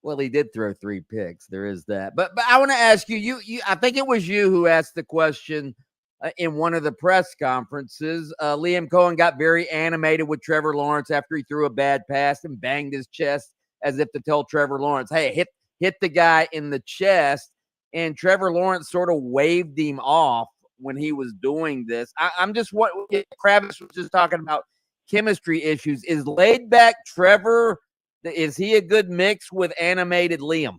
Well, he did throw 3 picks. There is that. But I want to ask you. I think it was you who asked the question in one of the press conferences. Liam Cohen got very animated with Trevor Lawrence after he threw a bad pass and banged his chest as if to tell Trevor Lawrence, "Hey, hit the guy in the chest." And Trevor Lawrence sort of waved him off when he was doing this. I'm just what Travis was just talking about chemistry issues. Is laid back Trevor? Is he a good mix with animated Liam?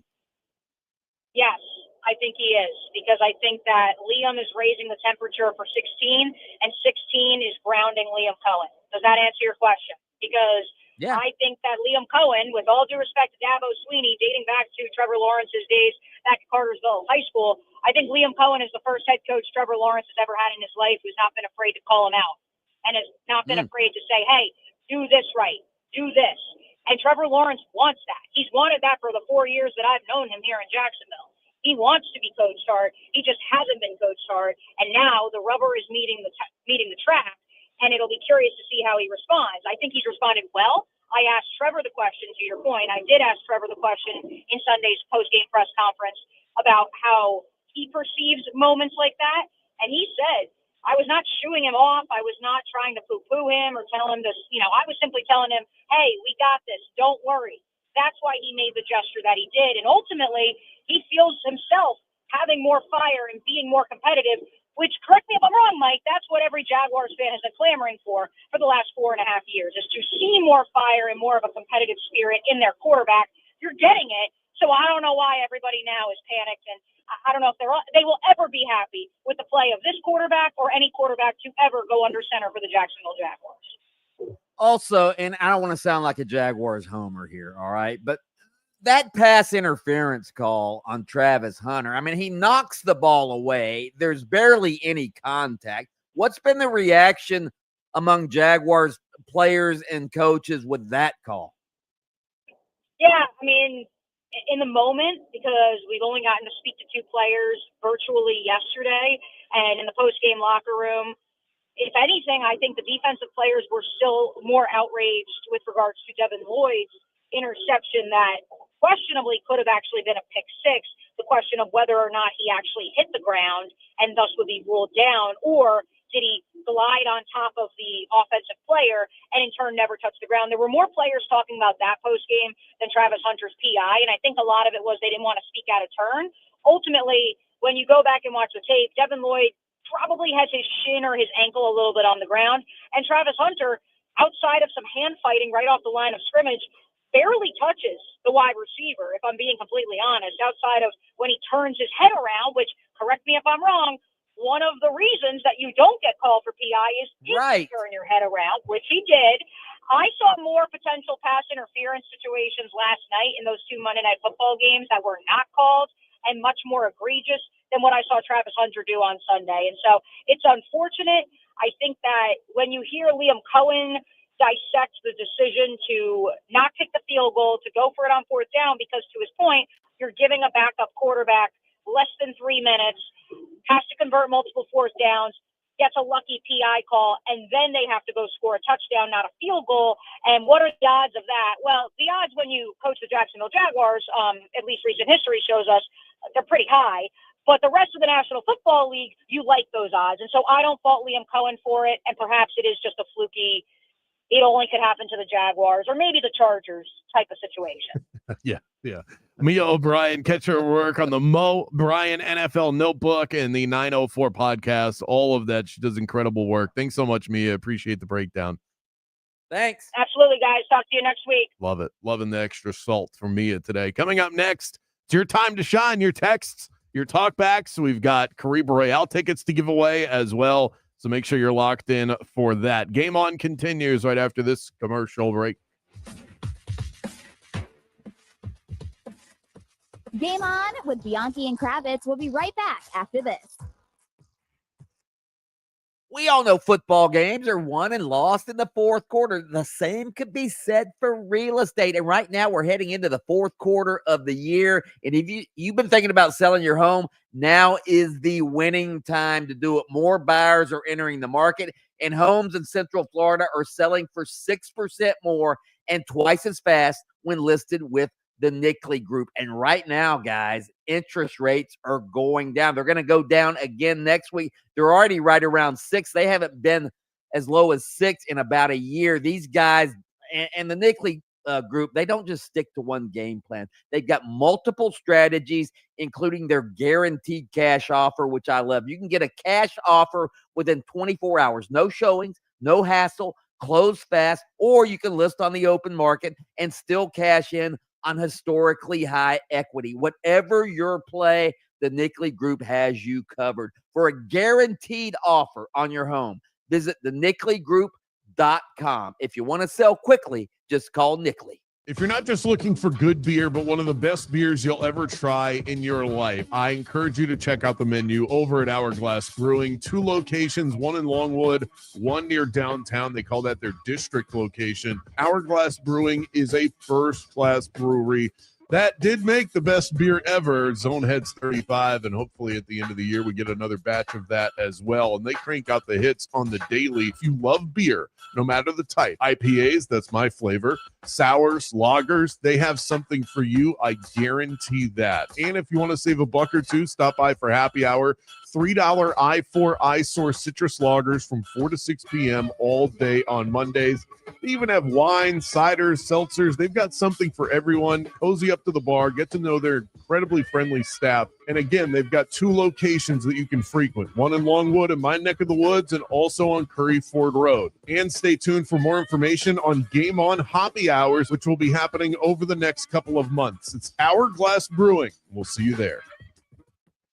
Yes, I think he is, because I think that Liam is raising the temperature for 16, and 16 is grounding Liam Cohen. Does that answer your question? Because I think that Liam Cohen, with all due respect to Dabo Swinney, dating back to Trevor Lawrence's days back at Cartersville High School, I think Liam Cohen is the first head coach Trevor Lawrence has ever had in his life who's not been afraid to call him out and has not been afraid to say, "Hey, do this right, do this." And Trevor Lawrence wants that. He's wanted that for the 4 years that I've known him here in Jacksonville. He wants to be coached hard. He just hasn't been coached hard. And now the rubber is meeting the track, and it'll be curious to see how he responds. I think he's responded well. I asked Trevor the question, to your point. I did ask Trevor the question in Sunday's post-game press conference about how he perceives moments like that. And he said, I was not shooing him off. I was not trying to poo-poo him or tell him this. I was simply telling him, "Hey, we got this. Don't worry." That's why he made the gesture that he did. And ultimately, he feels himself having more fire and being more competitive, which, correct me if I'm wrong, Mike, that's what every Jaguars fan has been clamoring for the last 4.5 years, is to see more fire and more of a competitive spirit in their quarterback. You're getting it. So I don't know why everybody now is panicked, and I don't know if they will ever be happy with the play of this quarterback or any quarterback to ever go under center for the Jacksonville Jaguars. Also, and I don't want to sound like a Jaguars homer here, all right, but that pass interference call on Travis Hunter, I mean, he knocks the ball away. There's barely any contact. What's been the reaction among Jaguars players and coaches with that call? Yeah, I mean, in the moment, because we've only gotten to speak to 2 players virtually yesterday, and in the post-game locker room, if anything, I think the defensive players were still more outraged with regards to Devin Lloyd's interception that questionably could have actually been a pick 6. The question of whether or not he actually hit the ground and thus would be ruled down, or did he glide on top of the offensive player and in turn never touch the ground? There were more players talking about that post game than Travis Hunter's PI, and I think a lot of it was they didn't want to speak out of turn. Ultimately, when you go back and watch the tape, Devin Lloyd probably has his shin or his ankle a little bit on the ground, and Travis Hunter, outside of some hand fighting right off the line of scrimmage, barely touches the wide receiver, if I'm being completely honest, outside of when he turns his head around, which, correct me if I'm wrong, one of the reasons that you don't get called for PI is if you turn your head around, which he did. I saw more potential pass interference situations last night in those 2 Monday Night Football games that were not called and much more egregious than what I saw Travis Hunter do on Sunday. And so it's unfortunate. I think that when you hear Liam Cohen dissect the decision to not kick the field goal, to go for it on 4th down, because to his point, you're giving a backup quarterback less than 3 minutes, has to convert multiple 4th downs. gets a lucky PI call, and then they have to go score a touchdown, not a field goal. And what are the odds of that? Well, the odds when you coach the Jacksonville Jaguars, at least recent history shows us, they're pretty high. But the rest of the National Football League, you like those odds. And so I don't fault Liam Cohen for it, and perhaps it is just a fluky, it only could happen to the Jaguars or maybe the Chargers type of situation. Yeah. Mia O'Brien, catch her work on the Mo Bryan NFL Notebook and the 904 podcast. All of that. She does incredible work. Thanks so much, Mia. Appreciate the breakdown. Thanks. Absolutely, guys. Talk to you next week. Love it. Loving the extra salt from Mia today. Coming up next, it's your time to shine. Your texts, your talkbacks. We've got Caribe Royale tickets to give away as well. So make sure you're locked in for that. Game On continues right after this commercial break. Game On with Bianchi and Kravitz. We'll be right back after this. We all know football games are won and lost in the fourth quarter. The same could be said for real estate. And right now we're heading into the fourth quarter of the year. And if you've been thinking about selling your home, now is the winning time to do it. More buyers are entering the market, and homes in Central Florida are selling for 6% more and twice as fast when listed with the Nickley Group. And right now, guys, interest rates are going down. They're going to go down again next week. They're already right around 6. They haven't been as low as 6 in about a year. These guys and the Nickley Group, they don't just stick to one game plan. They've got multiple strategies, including their guaranteed cash offer, which I love. You can get a cash offer within 24 hours. No showings, no hassle, close fast, or you can list on the open market and still cash in on historically high equity. Whatever your play, the Nickley Group has you covered. For a guaranteed offer on your home, visit thenickley.com. If you want to sell quickly, just call Nickley. If you're not just looking for good beer, but one of the best beers you'll ever try in your life, I encourage you to check out the menu over at Hourglass Brewing. 2 locations, one in Longwood, one near downtown. They call that their district location. Hourglass Brewing is a first-class brewery that did make the best beer ever, Zoneheads 35, and hopefully at the end of the year we get another batch of that as well. And they crank out the hits on the daily. If you love beer, no matter the type, IPAs, that's my flavor, sours, lagers, they have something for you. I guarantee that. And if you want to save a buck or two, stop by for happy hour. $3 I4 iSource citrus lagers from 4 to 6 p.m. all day on Mondays. They even have wine, ciders, seltzers. They've got something for everyone. Cozy up to the bar. Get to know their incredibly friendly staff. And again, they've got 2 locations that you can frequent. One in Longwood in my neck of the woods and also on Curry Ford Road. And stay tuned for more information on Game On Happy Hours, which will be happening over the next couple of months. It's Hourglass Brewing. We'll see you there.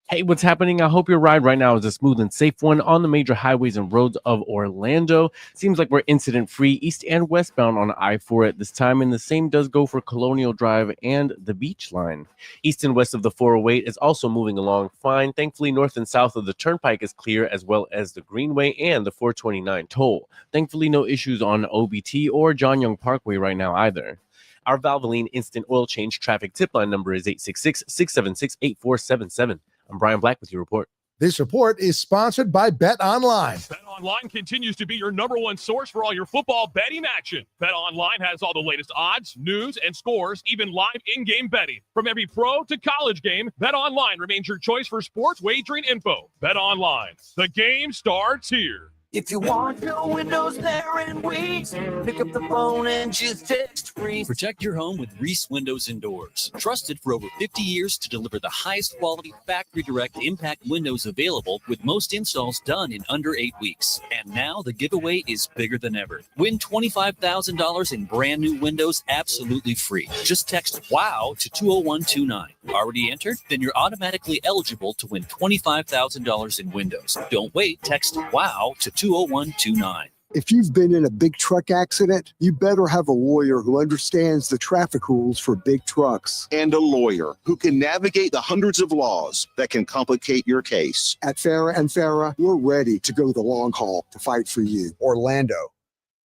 Hey, what's happening? I hope your ride right now is a smooth and safe one on the major highways and roads of Orlando. Seems like we're incident-free east and westbound on I-4 at this time, and the same does go for Colonial Drive and the Beach Line. East and west of the 408 is also moving along fine. Thankfully, north and south of the Turnpike is clear, as well as the Greenway and the 429 toll. Thankfully, no issues on OBT or John Young Parkway right now either. Our Valvoline Instant Oil Change traffic tip line number is 866-676-8477. I'm Brian Black with your report. This report is sponsored by Bet Online. Bet Online continues to be your number one source for all your football betting action. Bet Online has all the latest odds, news, and scores, even live in-game betting. From every pro to college game, Bet Online remains your choice for sports wagering info. Bet Online. The game starts here. If you want your windows there and weeks, pick up the phone and just text Reese. Protect your home with Reese Windows and Doors. Trusted for over 50 years to deliver the highest quality factory direct impact windows available, with most installs done in under 8 weeks. And now the giveaway is bigger than ever. Win $25,000 in brand new windows absolutely free. Just text WOW to 20129. Already entered? Then you're automatically eligible to win $25,000 in windows. Don't wait. Text WOW to 20129. If you've been in a big truck accident, you better have a lawyer who understands the traffic rules for big trucks. And a lawyer who can navigate the hundreds of laws that can complicate your case. At Farah and Farah, we're ready to go the long haul to fight for you. Orlando,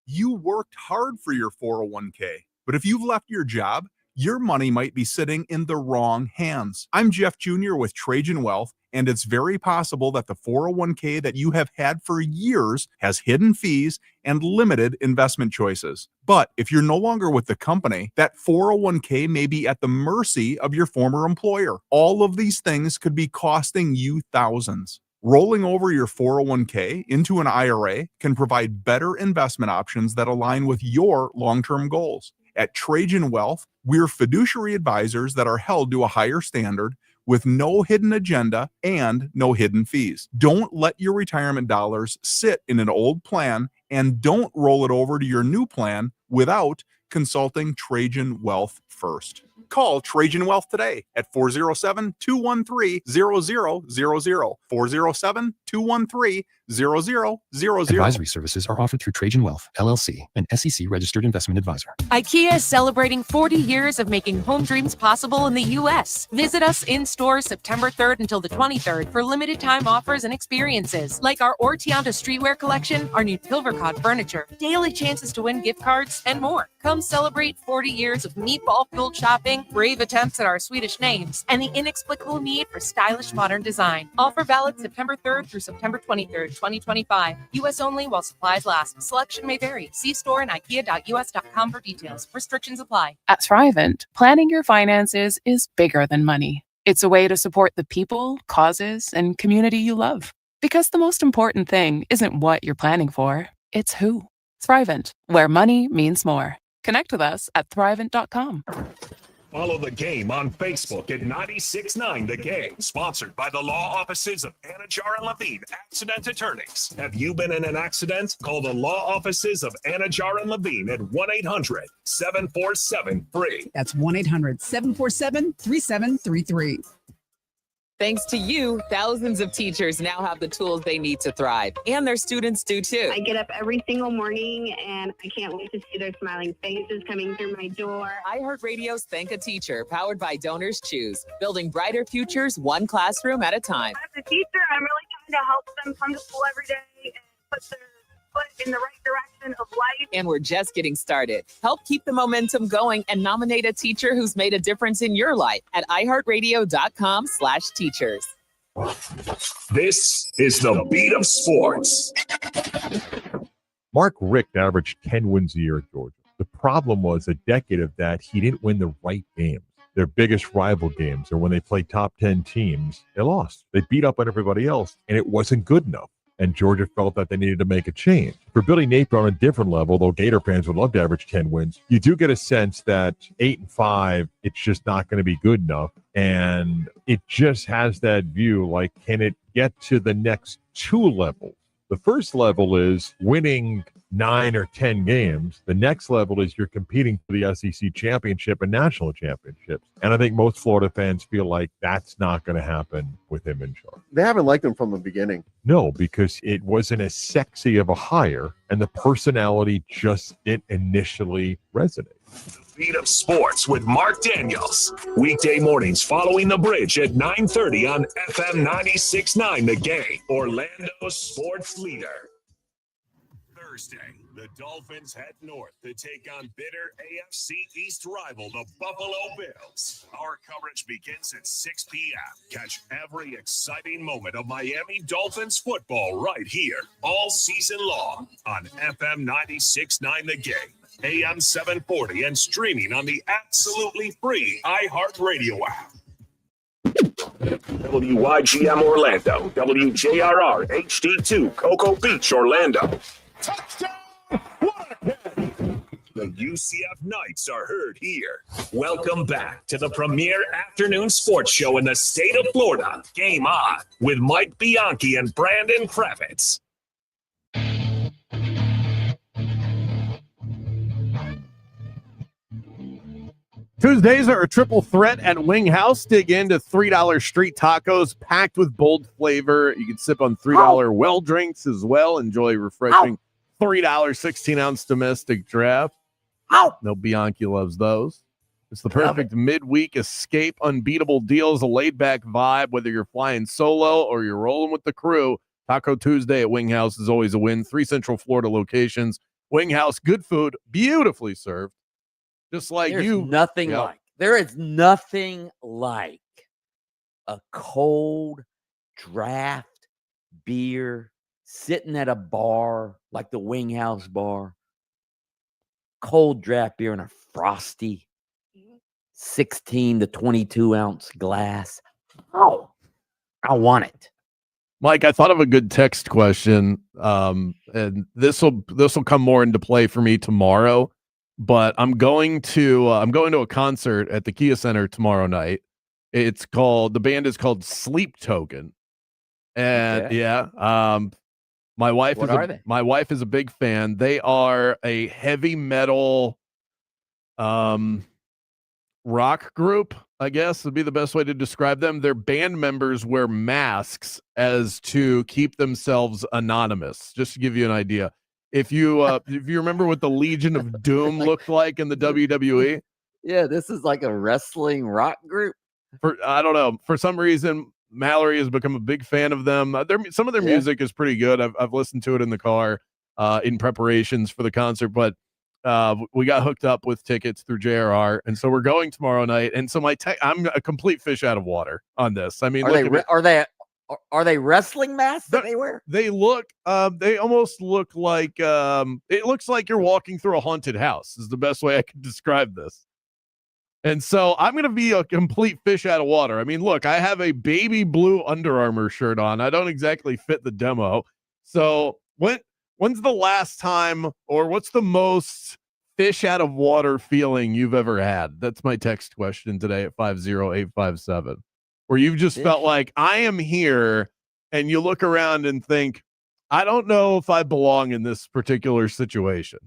you worked hard for your 401k, but if you've left your job, your money might be sitting in the wrong hands. I'm Jeff Jr. with Trajan Wealth, and it's very possible that the 401k that you have had for years has hidden fees and limited investment choices. But if you're no longer with the company, that 401k may be at the mercy of your former employer. All of these things could be costing you thousands. Rolling over your 401k into an IRA can provide better investment options that align with your long-term goals. At Trajan Wealth, we're fiduciary advisors that are held to a higher standard with no hidden agenda and no hidden fees. Don't let your retirement dollars sit in an old plan, and don't roll it over to your new plan without consulting Trajan Wealth first. Call Trajan Wealth today at 407-213-0000, 407-213-0000. Advisory services are offered through Trajan Wealth, LLC, an SEC registered investment advisor. IKEA is celebrating 40 years of making home dreams possible in the U.S. Visit us in store September 3rd until the 23rd for limited time offers and experiences like our Ortianta streetwear collection, our new Pilvercod furniture, daily chances to win gift cards, and more. Come celebrate 40 years of meatball-filled shopping, brave attempts at our Swedish names, and the inexplicable need for stylish modern design. Offer valid September 3rd through September 23rd, 2025. U.S. only while supplies last. Selection may vary. See store and ikea.us.com for details. Restrictions apply. At Thrivent, planning your finances is bigger than money. It's a way to support the people, causes, and community you love. Because the most important thing isn't what you're planning for, it's who. Thrivent, where money means more. Connect with us at thrivent.com. Follow the game on Facebook at 96.9 The Game, sponsored by the law offices of Anajar and Levine, accident attorneys. Have you been in an accident? Call the law offices of Anajar and Levine at 1-800-747-FREE. That's 1-800-747-3733. Thanks to you, thousands of teachers now have the tools they need to thrive, and their students do too. I get up every single morning, and I can't wait to see their smiling faces coming through my door. iHeartRadio's Thank a Teacher, powered by Donors Choose, building brighter futures one classroom at a time. As a teacher, I'm really trying to help them come to school every day and put their foot in the right direction of life. And we're just getting started. Help keep the momentum going and nominate a teacher who's made a difference in your life at iHeartRadio.com/teachers. This is the beat of sports. Mark Richt averaged 10 wins a year at Georgia. The problem was a decade of that, he didn't win the right games. Their biggest rival games, or when they played top 10 teams, they lost. They beat up on everybody else, and it wasn't good enough. And Georgia felt that they needed to make a change. For Billy Napier on a different level, though Gator fans would love to average 10 wins, you do get a sense that 8-5, it's just not going to be good enough. And it just has that view, like, can it get to the next two levels? The first level is winning 9 or 10 games. The next level is you're competing for the SEC championship and national championships. And I think most Florida fans feel like that's not going to happen with him in charge. They haven't liked him from the beginning. No, because it wasn't as sexy of a hire, and the personality just didn't initially resonate. Beat of Sports with Mark Daniels. Weekday mornings following the bridge at 9:30 on FM 96.9 The Game, Orlando's sports leader. Thursday, the Dolphins head north to take on bitter AFC East rival, the Buffalo Bills. Our coverage begins at 6 p.m. Catch every exciting moment of Miami Dolphins football right here, all season long on FM 96.9 The Game, AM 740, and streaming on the absolutely free iHeartRadio app. WYGM Orlando, WJRR HD2 Cocoa Beach, Orlando. Touchdown! The UCF Knights are heard here. Welcome back to the premier afternoon sports show in the state of Florida. Game On with Mike Bianchi and Brandon Kravitz. Tuesdays are a triple threat at Wing House. Dig into $3 street tacos packed with bold flavor. You can sip on $3 well drinks as well. Enjoy refreshing $3 16-ounce domestic draft. No, Bianchi loves those. It's the perfect midweek escape. Unbeatable deals, a laid-back vibe, whether you're flying solo or you're rolling with the crew. Taco Tuesday at Wing House is always a win. 3 Central Florida locations. Wing House, good food, beautifully served. Just like There's you. nothing like There is nothing like a cold draft beer sitting at a bar like the Wing House bar. Cold draft beer in a frosty 16 to 22 ounce glass. Oh, I want it. Mike, I thought of a good text question, and this will come more into play for me tomorrow. But I'm going to a concert at the Kia Center tomorrow night. The band is called Sleep Token, and Okay. my wife What is are they? my wife is a big fan. They are a heavy metal rock group, I guess would be the best way to describe them. Their band members wear masks as to keep themselves anonymous. Just to give you an idea. If you remember what the Legion of Doom looked like in the WWE, Yeah, this is like a wrestling rock group. I don't know, for some reason Mallory has become a big fan of them. Some of their music is pretty good. I've listened to it in the car in preparations for the concert, but we got hooked up with tickets through JRR, and so we're going tomorrow night. And so I'm a complete fish out of water on this. I mean, are they wrestling masks that they wear? They look they almost look like it looks like you're walking through a haunted house is the best way I could describe this. And so I'm going to be a complete fish out of water. I mean, look, I have a baby blue Under Armour shirt on. I don't exactly fit the demo. So when's the last time, or what's the most fish out of water feeling you've ever had? That's my text question today at 50857. Where you've just felt like I am here, and you look around and think, I don't know if I belong in this particular situation.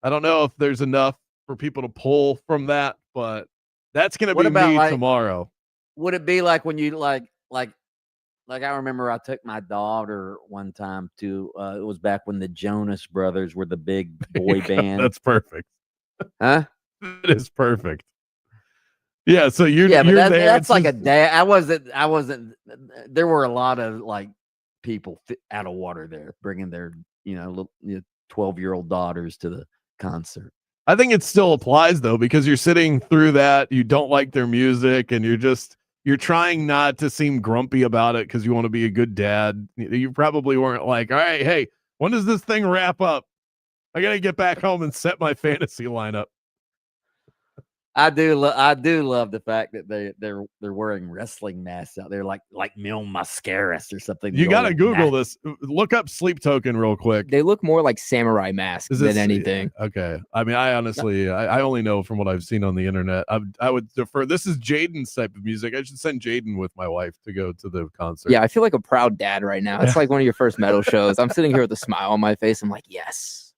I don't know if there's enough for people to pull from that, but that's going to be me tomorrow. Would it be like when you like I remember I took my daughter one time to it was back when the Jonas Brothers were the big boy band. That's perfect. Huh? That is perfect. Yeah, so you're but there. That's like a day. I wasn't. There were a lot of like people out of water there, bringing their 12-year-old daughters to the concert. I think it still applies though, because you're sitting through that, you don't like their music, and you're trying not to seem grumpy about it because you want to be a good dad. You probably weren't like, all right, hey, when does this thing wrap up? I got to get back home and set my fantasy lineup. I do love the fact that they're wearing wrestling masks out there, like Mil Mascaras or something. You got to Google this. Look up Sleep Token real quick. They look more like samurai masks than anything. Okay. I mean, I honestly, I only know from what I've seen on the internet. I would defer. This is Jaden's type of music. I should send Jaden with my wife to go to the concert. Yeah, I feel like a proud dad right now. It's like one of your first metal shows. I'm sitting here with a smile on my face. I'm like, yes.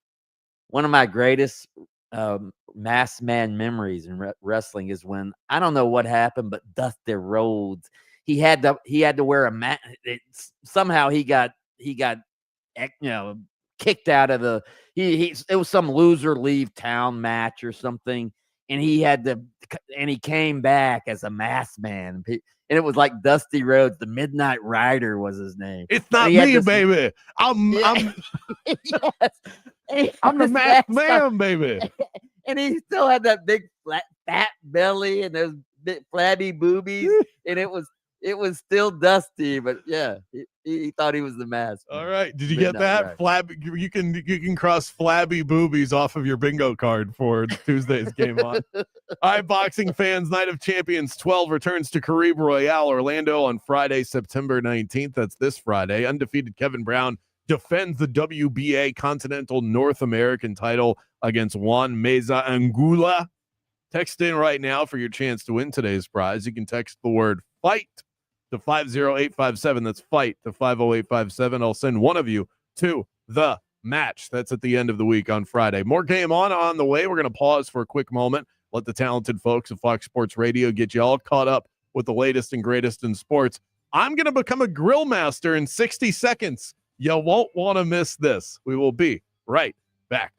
One of my greatest masked man memories in wrestling is when, I don't know what happened, but Dusty Rhodes, he had to wear a mask. Somehow he got kicked out of the it was some loser leave town match or something, and he came back as a masked man, and it was like Dusty Rhodes. The Midnight Rider was his name. It's not me, baby. I'm I'm the masked man, baby. And he still had that big fat belly and those big flabby boobies, and it was still Dusty, but yeah, he thought he was the mask. All right, did you get that? Flabby, you can cross flabby boobies off of your bingo card for Tuesday's game on. All right, boxing fans, Night of Champions 12 returns to Caribe Royale, Orlando on Friday, September 19th. That's this Friday. Undefeated Kevin Brown defends the WBA Continental North American title against Juan Meza Angula. Text in right now for your chance to win today's prize. You can text the word FIGHT to 50857. That's FIGHT to 50857. I'll send one of you to the match. That's at the end of the week on Friday. More game on the way. We're going to pause for a quick moment. Let the talented folks of Fox Sports Radio get you all caught up with the latest and greatest in sports. I'm going to become a grill master in 60 seconds. You won't want to miss this. We will be right back.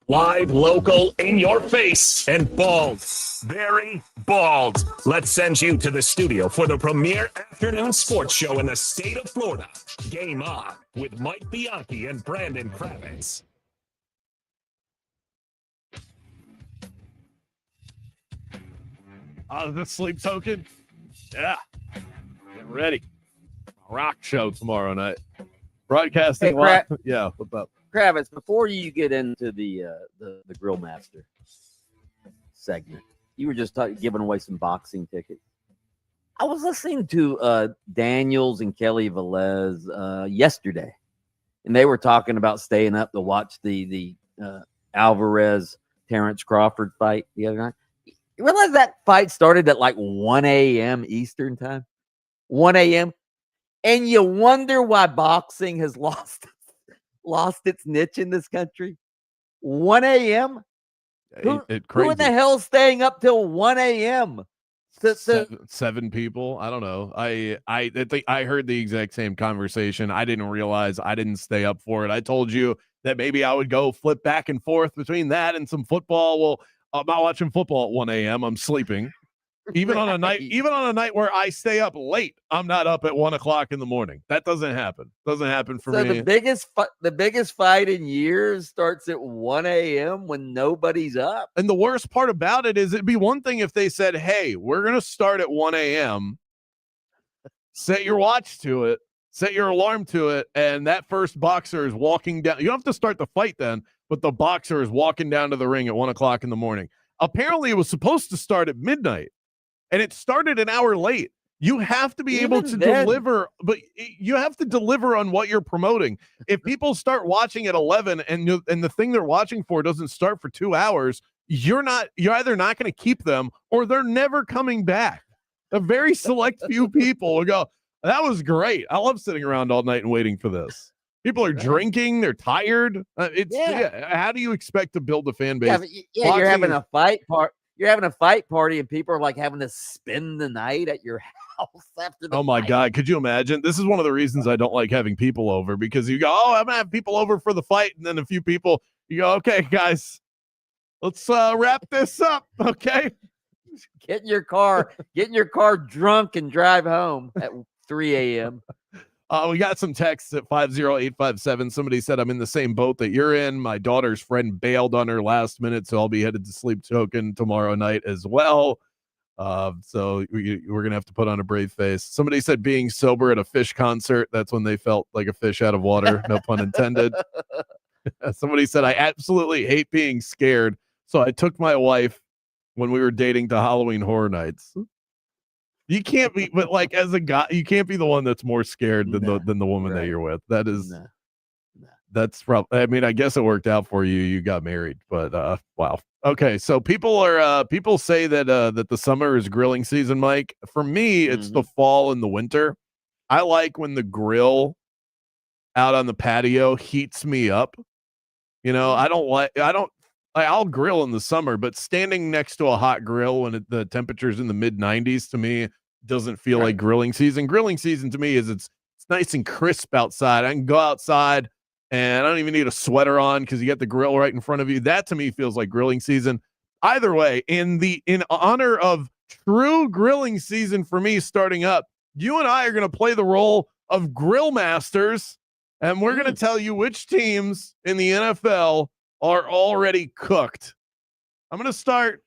Live, local, in your face, and bald. Very bald. Let's send you to the studio for the premier afternoon sports show in the state of Florida. Game On with Mike Bianchi and Brandon Kravitz. The sleep token? Yeah. Get ready. Rock show tomorrow night. Broadcasting Hey, live. Yeah, what's up? Kravitz, before you get into the Grill Master segment, you were just giving away some boxing tickets. I was listening to Daniels and Kelly Velez yesterday, and they were talking about staying up to watch the Alvarez Terrence Crawford fight the other night. You realize that fight started at like 1 a.m. Eastern time? 1 a.m. And you wonder why boxing has lost its niche in this country. 1 a.m. Who in the hell is staying up till 1 a.m.? Seven people. I don't know. I think I heard the exact same conversation. I didn't realize I didn't stay up for it. I told you that maybe I would go flip back and forth between that and some football. Well, I'm not watching football at 1 a.m. I'm sleeping. Even on a night where I stay up late, I'm not up at 1 o'clock in the morning. That doesn't happen. Doesn't happen for me. The biggest fight in years starts at 1 a.m. when nobody's up. And the worst part about it is it'd be one thing if they said, hey, we're going to start at 1 a.m. Set your watch to it. Set your alarm to it. And that first boxer is walking down. You don't have to start the fight then, but the boxer is walking down to the ring at 1 o'clock in the morning. Apparently, it was supposed to start at midnight. And it started an hour late. You have to be able to deliver, but you have to deliver on what you're promoting. If people start watching at 11 and the thing they're watching for doesn't start for 2 hours, you're either not going to keep them or they're never coming back. A very select few people will go, that was great. I love sitting around all night and waiting for this. People are drinking. They're tired. How do you expect to build a fan base? You're having a fight part. You're having a fight party and people are like having to spend the night at your house after the Oh my fight. God. Could you imagine? This is one of the reasons I don't like having people over, because you go, I'm going to have people over for the fight. And then a few people, you go, okay, guys, let's wrap this up. Okay. Get in your car drunk and drive home at 3 a.m. We got some texts at 50857. Somebody said, I'm in the same boat that you're in. My daughter's friend bailed on her last minute, so I'll be headed to sleep token tomorrow night as well. So we're going to have to put on a brave face. Somebody said being sober at a Fish concert. That's when they felt like a fish out of water. No pun intended. Somebody said, I absolutely hate being scared. So I took my wife when we were dating to Halloween Horror Nights. You can't be, but like as a guy, you can't be the one that's more scared than the woman that you're with. That is, that's probably. I mean, I guess it worked out for you. You got married, but wow. Okay, so people say that that the summer is grilling season, Mike. For me, it's the fall and the winter. I like when the grill out on the patio heats me up. You know, I'll grill in the summer, but standing next to a hot grill when the temperature's in the mid 90s to me doesn't feel like grilling season. Grilling season to me is it's nice and crisp outside. I can go outside and I don't even need a sweater on because you get the grill right in front of you. That to me feels like grilling season. Either way, in honor of true grilling season for me starting up, you and I are going to play the role of grill masters, and we're going to tell you which teams in the NFL are already cooked. I'm going to start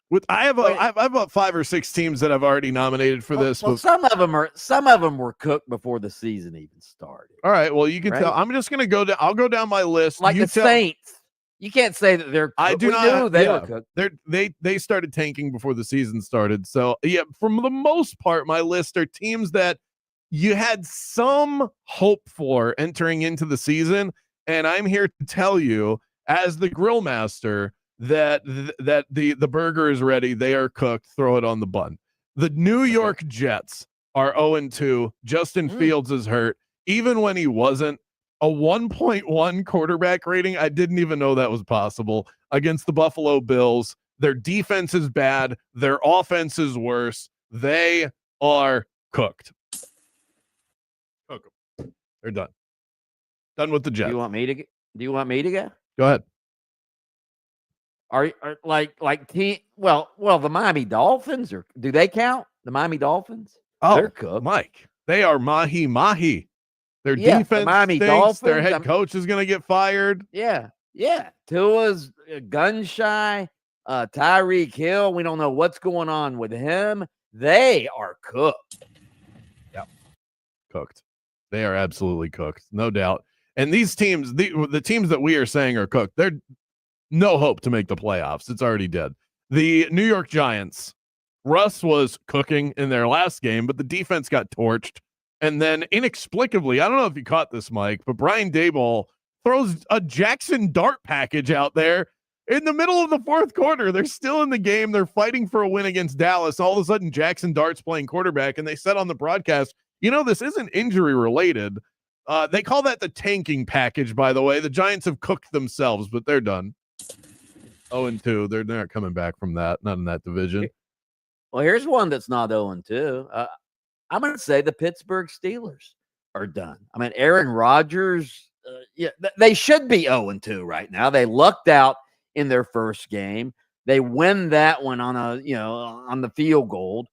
with I have about 5 or 6 teams that I've already nominated for this. Well, some of them were cooked before the season even started. All right, well, you can tell. I'm just going to go down. I'll go down my list. Like the Saints. You can't say that they're cooked. I do not knew they were cooked. They started tanking before the season started. So, yeah, for the most part, my list are teams that you had some hope for entering into the season. And I'm here to tell you, as the grill master, that the burger is ready. They are cooked. Throw it on the bun. The New York Jets are 0-2. Justin Fields is hurt. Even when he wasn't, a 1.1 quarterback rating. I didn't even know that was possible against the Buffalo Bills. Their defense is bad. Their offense is worse. They are cooked. Cook them. They're done. Done with the Jets. Do you want me to go? Go ahead. Are team? Well, the Miami Dolphins do they count? The Miami Dolphins? Oh, they're cooked. Mike, they are mahi. Their Yeah, the defense Miami stinks. Their Dolphins, head coach is going to get fired. Yeah. Tua's gun shy. Tyreek Hill, we don't know what's going on with him. They are cooked. Yep, cooked. They are absolutely cooked, no doubt. And these teams, the teams that we are saying are cooked, they're no hope to make the playoffs. It's already dead. The New York Giants, Russ was cooking in their last game, but the defense got torched. And then inexplicably, I don't know if you caught this, Mike, but Brian Daboll throws a Jackson Dart package out there in the middle of the fourth quarter. They're still in the game. They're fighting for a win against Dallas. All of a sudden, Jackson Dart's playing quarterback, and they said on the broadcast, this isn't injury related. They call that the tanking package, by the way. The Giants have cooked themselves, but they're done. 0-2. They're not coming back from that. Not in that division. Well, here's one that's not 0-2. I'm going to say the Pittsburgh Steelers are done. I mean, Aaron Rodgers, they should be 0-2 right now. They lucked out in their first game. They win that one on the field goal.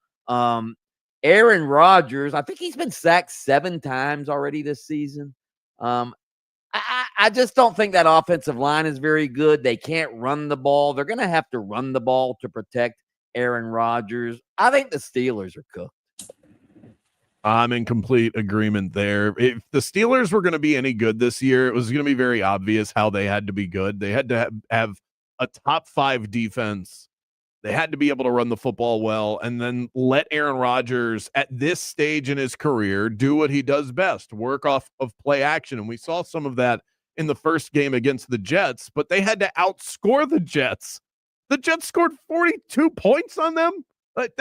Aaron Rodgers, I think he's been sacked 7 times already this season. I just don't think that offensive line is very good. They can't run the ball. They're going to have to run the ball to protect Aaron Rodgers. I think the Steelers are cooked. I'm in complete agreement there. If the Steelers were going to be any good this year, it was going to be very obvious how they had to be good. They had to have a top 5 defense. They had to be able to run the football well, and then let Aaron Rodgers at this stage in his career do what he does best, work off of play action. And we saw some of that in the first game against the Jets, but they had to outscore the Jets. The Jets scored 42 points on them. Like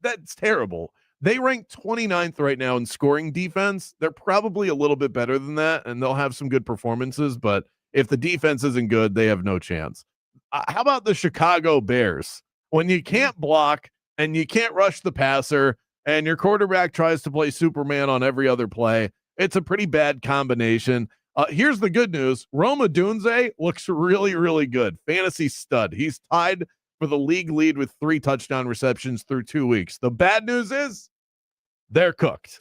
that's terrible. They rank 29th right now in scoring defense. They're probably a little bit better than that, and they'll have some good performances. But if the defense isn't good, they have no chance. How about the Chicago Bears? When you can't block and you can't rush the passer and your quarterback tries to play Superman on every other play, it's a pretty bad combination. Here's the good news. Rome Odunze looks really, really good. Fantasy stud. He's tied for the league lead with 3 touchdown receptions through 2 weeks. The bad news is they're cooked.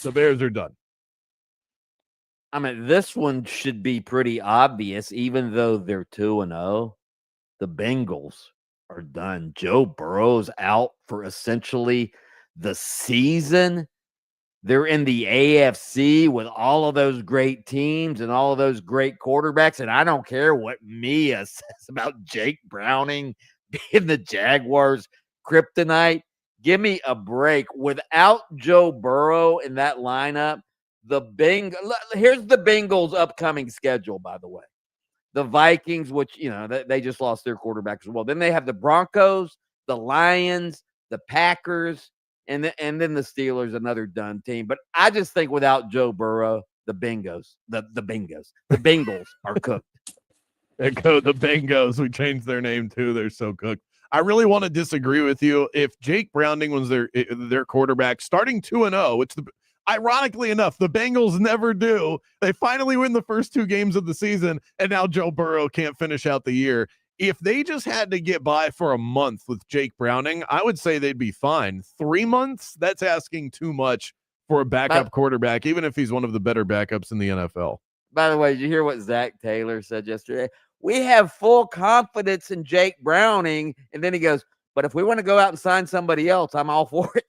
The Bears are done. I mean, this one should be pretty obvious, even though they're 2-0. The Bengals are done. Joe Burrow's out for essentially the season. They're in the AFC with all of those great teams and all of those great quarterbacks. And I don't care what Mia says about Jake Browning being the Jaguars' kryptonite. Give me a break. Without Joe Burrow in that lineup, here's the Bengals' upcoming schedule, by the way. The Vikings, which, they just lost their quarterback as well. Then they have the Broncos, the Lions, the Packers, and then the Steelers, another done team. But I just think without Joe Burrow, the Bengals are cooked. There go the Bengals. We changed their name too. They're so cooked. I really want to disagree with you. If Jake Browning was their quarterback, starting 2-0, which ironically enough, the Bengals never do. They finally win the first 2 games of the season, and now Joe Burrow can't finish out the year. If they just had to get by for a month with Jake Browning, I would say they'd be fine. 3 months, that's asking too much for a backup quarterback, even if he's one of the better backups in the NFL. By the way, did you hear what Zach Taylor said yesterday? We have full confidence in Jake Browning. And then he goes, but if we want to go out and sign somebody else, I'm all for it.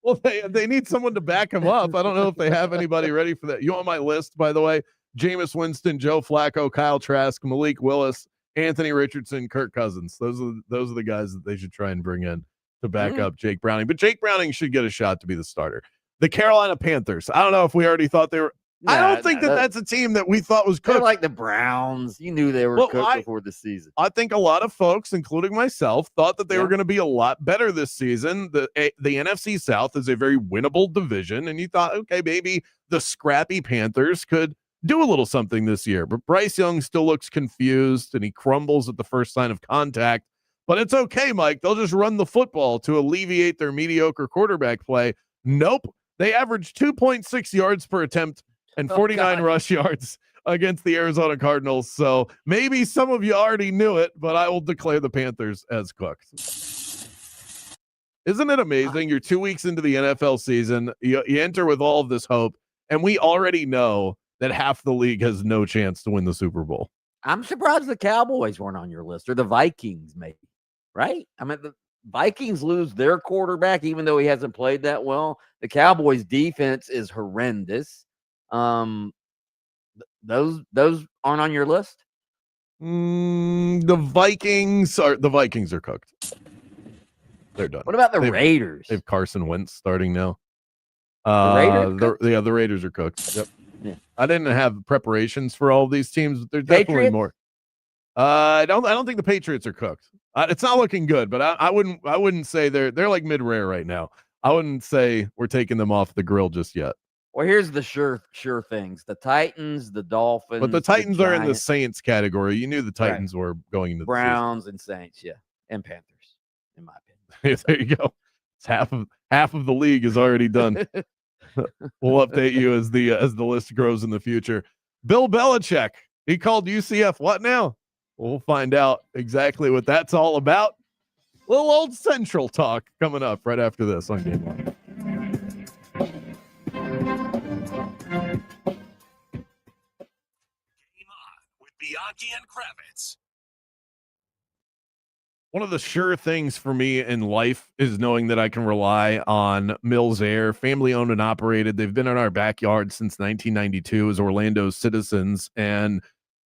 Well, they need someone to back him up. I don't know if they have anybody ready for that. You on my list, by the way? Jameis Winston, Joe Flacco, Kyle Trask, Malik Willis, Anthony Richardson, Kirk Cousins. Those are the guys that they should try and bring in to back up Jake Browning. But Jake Browning should get a shot to be the starter. The Carolina Panthers. I don't know if we already thought they were. I don't think that's a team that we thought was cooked. They're like the Browns. You knew they were cooked before the season. I think a lot of folks, including myself, thought that they were going to be a lot better this season. The NFC South is a very winnable division, and you thought, okay, maybe the scrappy Panthers could do a little something this year. But Bryce Young still looks confused, and he crumbles at the first sign of contact. But it's okay, Mike. They'll just run the football to alleviate their mediocre quarterback play. Nope. They average 2.6 yards per attempt and 49 rush yards against the Arizona Cardinals. So maybe some of you already knew it, but I will declare the Panthers as cooked. Isn't it amazing? You're 2 weeks into the NFL season. You enter with all of this hope, and we already know that half the league has no chance to win the Super Bowl. I'm surprised the Cowboys weren't on your list, or the Vikings, maybe. Right? I mean, the Vikings lose their quarterback, even though he hasn't played that well. The Cowboys' defense is horrendous. Those aren't on your list. The Vikings are cooked. They're done. What about the Raiders? They have Carson Wentz starting now. The The Raiders are cooked. Yep. Yeah. I didn't have preparations for all of these teams. There's definitely more. I don't think the Patriots are cooked. It's not looking good, but I wouldn't say they're like mid-rare right now. I wouldn't say we're taking them off the grill just yet. Well, here's the sure things: the Titans, the Dolphins. But the Titans are in the Saints category. You knew the Titans were going into the Browns and Saints, yeah, and Panthers, in my opinion. There you go. It's half of the league is already done. We'll update you as the list grows in the future. Bill Belichick, he called UCF what now? We'll find out exactly what that's all about. Little old Central talk coming up right after this on Game On. Bianchi and Kravitz. One of the sure things for me in life is knowing that I can rely on Mills Air, family owned and operated. They've been in our backyard since 1992 as Orlando citizens, and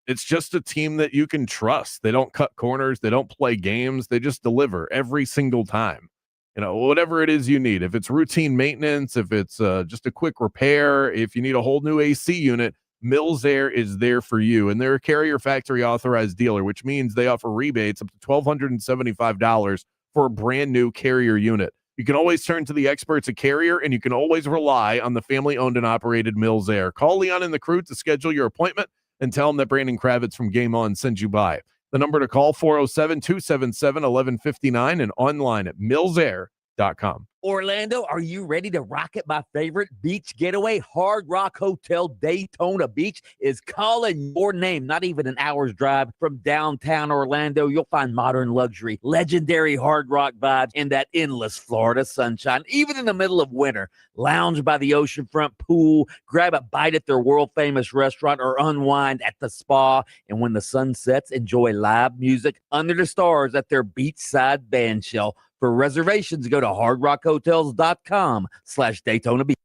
it's just a team that you can trust. They don't cut corners. They don't play games. They just deliver every single time. You know, whatever it is you need. If it's routine maintenance, if it's just a quick repair, if you need a whole new AC unit, Mills Air is there for you. And they're a Carrier Factory authorized dealer, which means they offer rebates up to $1,275 for a brand new Carrier unit. You can always turn to the experts at Carrier, and you can always rely on the family-owned and operated Mills Air. Call Leon and the crew to schedule your appointment and tell them that Brandon Kravitz from Game On sent you by. The number to call, 407-277-1159, and online at millsair.com. Orlando, are you ready to rocket my favorite beach getaway? Hard Rock Hotel Daytona Beach is calling your name. Not even an hour's drive from downtown Orlando. You'll find modern luxury, legendary Hard Rock vibes, and that endless Florida sunshine. Even in the middle of winter, lounge by the oceanfront pool, grab a bite at their world-famous restaurant, or unwind at the spa. And when the sun sets, enjoy live music under the stars at their beachside band shell. For reservations, go to hardrockhotels.com/Daytona Beach.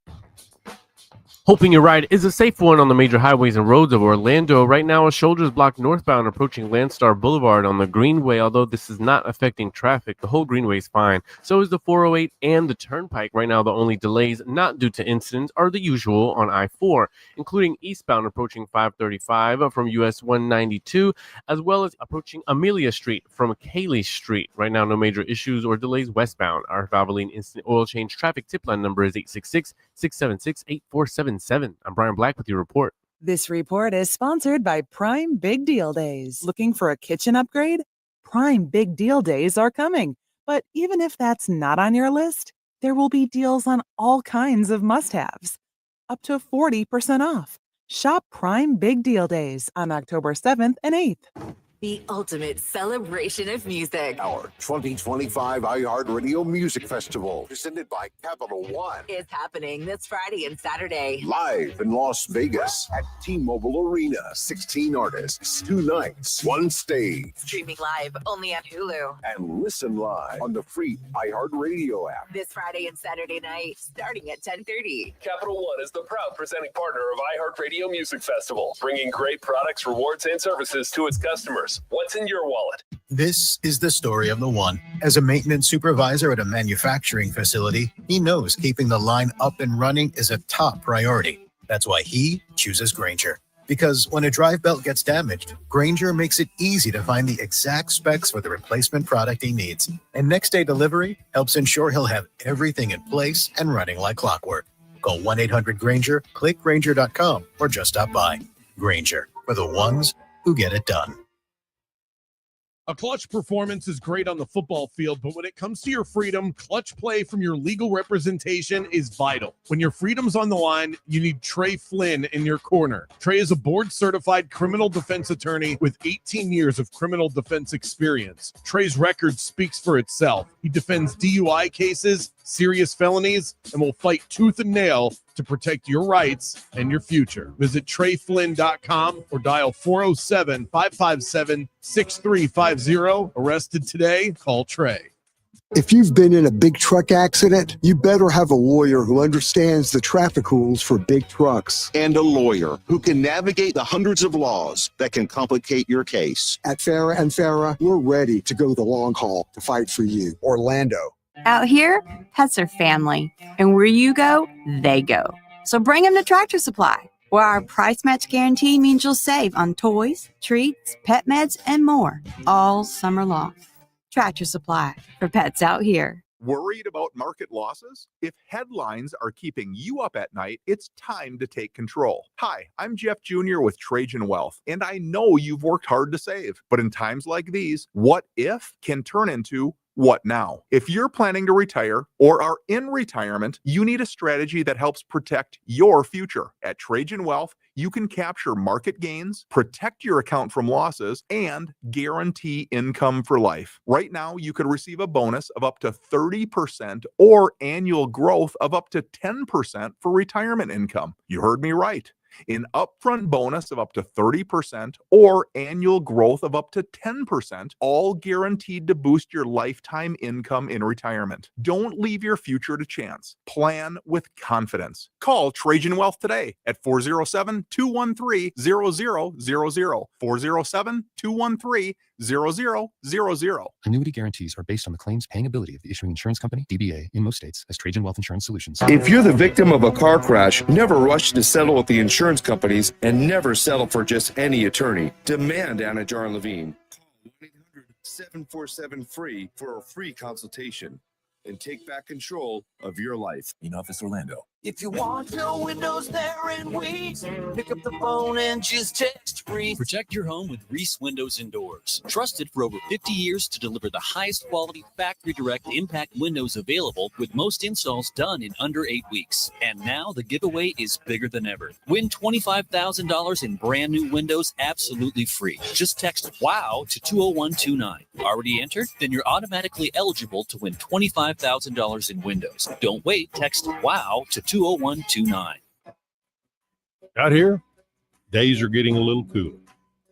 Hoping your ride is a safe one on the major highways and roads of Orlando. Right now, a shoulder is blocked northbound approaching Landstar Boulevard on the Greenway. Although this is not affecting traffic, the whole Greenway is fine. So is the 408 and the Turnpike. Right now, the only delays not due to incidents are the usual on I-4, including eastbound approaching 535 from US 192, as well as approaching Amelia Street from Cayley Street. Right now, no major issues or delays westbound. Our Valvoline Instant Oil Change traffic tip line number is 866-676-8477. I'm Brian Black with your report. This report is sponsored by Prime Big Deal Days. Looking for a kitchen upgrade? Prime Big Deal Days are coming. But even if that's not on your list, there will be deals on all kinds of must-haves. Up to 40% off. Shop Prime Big Deal Days on October 7th and 8th. The ultimate celebration of music. Our 2025 iHeartRadio Music Festival, presented by Capital One, is happening this Friday and Saturday. live in Las Vegas at T-Mobile Arena. 16 artists, 2 nights, 1 stage. Streaming live only on Hulu. And listen live on the free iHeartRadio app. This Friday and Saturday night, starting at 10:30. Capital One is the proud presenting partner of iHeartRadio Music Festival, bringing great products, rewards, and services to its customers. What's in your wallet? This is the story of the one. As a maintenance supervisor at a manufacturing facility, he knows keeping the line up and running is a top priority. That's why he chooses Grainger. Because when a drive belt gets damaged, Grainger makes it easy to find the exact specs for the replacement product he needs. And next day delivery helps ensure he'll have everything in place and running like clockwork. Call 1-800-GRAINGER, click Grainger.com, or just stop by. Grainger, for the ones who get it done. A clutch performance is great on the football field, but when it comes to your freedom, clutch play from your legal representation is vital. When your freedom's on the line, you need Trey Flynn in your corner. Trey is a board-certified criminal defense attorney with 18 years of criminal defense experience. Trey's record speaks for itself. He defends DUI cases, serious felonies, and will fight tooth and nail to protect your rights and your future. Visit TreyFlynn.com or dial 407-557-6350. Arrested today? Call Trey. If you've been in a big truck accident, you better have a lawyer who understands the traffic rules for big trucks. And a lawyer who can navigate the hundreds of laws that can complicate your case. At Farah and Farah, we're ready to go the long haul to fight for you. Orlando. Out here, pets are family, and where you go, they go. So bring them to Tractor Supply, where our price match guarantee means you'll save on toys, treats, pet meds, and more all summer long. Tractor Supply, for pets out here. Worried about market losses? If headlines are keeping you up at night, it's time to take control. Hi, I'm Jeff Jr. with Trajan Wealth, and I know you've worked hard to save. But in times like these, what if can turn into what now? If you're planning to retire or are in retirement, you need a strategy that helps protect your future. At Trajan Wealth, you can capture market gains, protect your account from losses, and guarantee income for life. Right now, you could receive a bonus of up to 30% or annual growth of up to 10% for retirement income. You heard me right. An upfront bonus of up to 30% or annual growth of up to 10%, all guaranteed to boost your lifetime income in retirement. Don't leave your future to chance. Plan with confidence. Call Trajan Wealth today at 407-213-0000. 407-213-0000. Annuity guarantees are based on the claims paying ability of the issuing insurance company, DBA, in most states as Trajan Wealth Insurance Solutions. If you're the victim of a car crash, never rush to settle with the insurance companies and never settle for just any attorney. Demand Anna Jar Levine. Call 1-800-747-FREE for a free consultation and take back control of your life. In Office Orlando. If you want no windows there in weeks, pick up the phone and just text Reese. Protect your home with Reese Windows and Doors. Trusted for over 50 years to deliver the highest quality factory direct impact windows available, with most installs done in under 8 weeks. And now the giveaway is bigger than ever. Win $25,000 in brand new windows absolutely free. Just text WOW to 20129. Already entered? Then you're automatically eligible to win $25,000 in windows. Don't wait. Text WOW to 20129. Out here, days are getting a little cooler,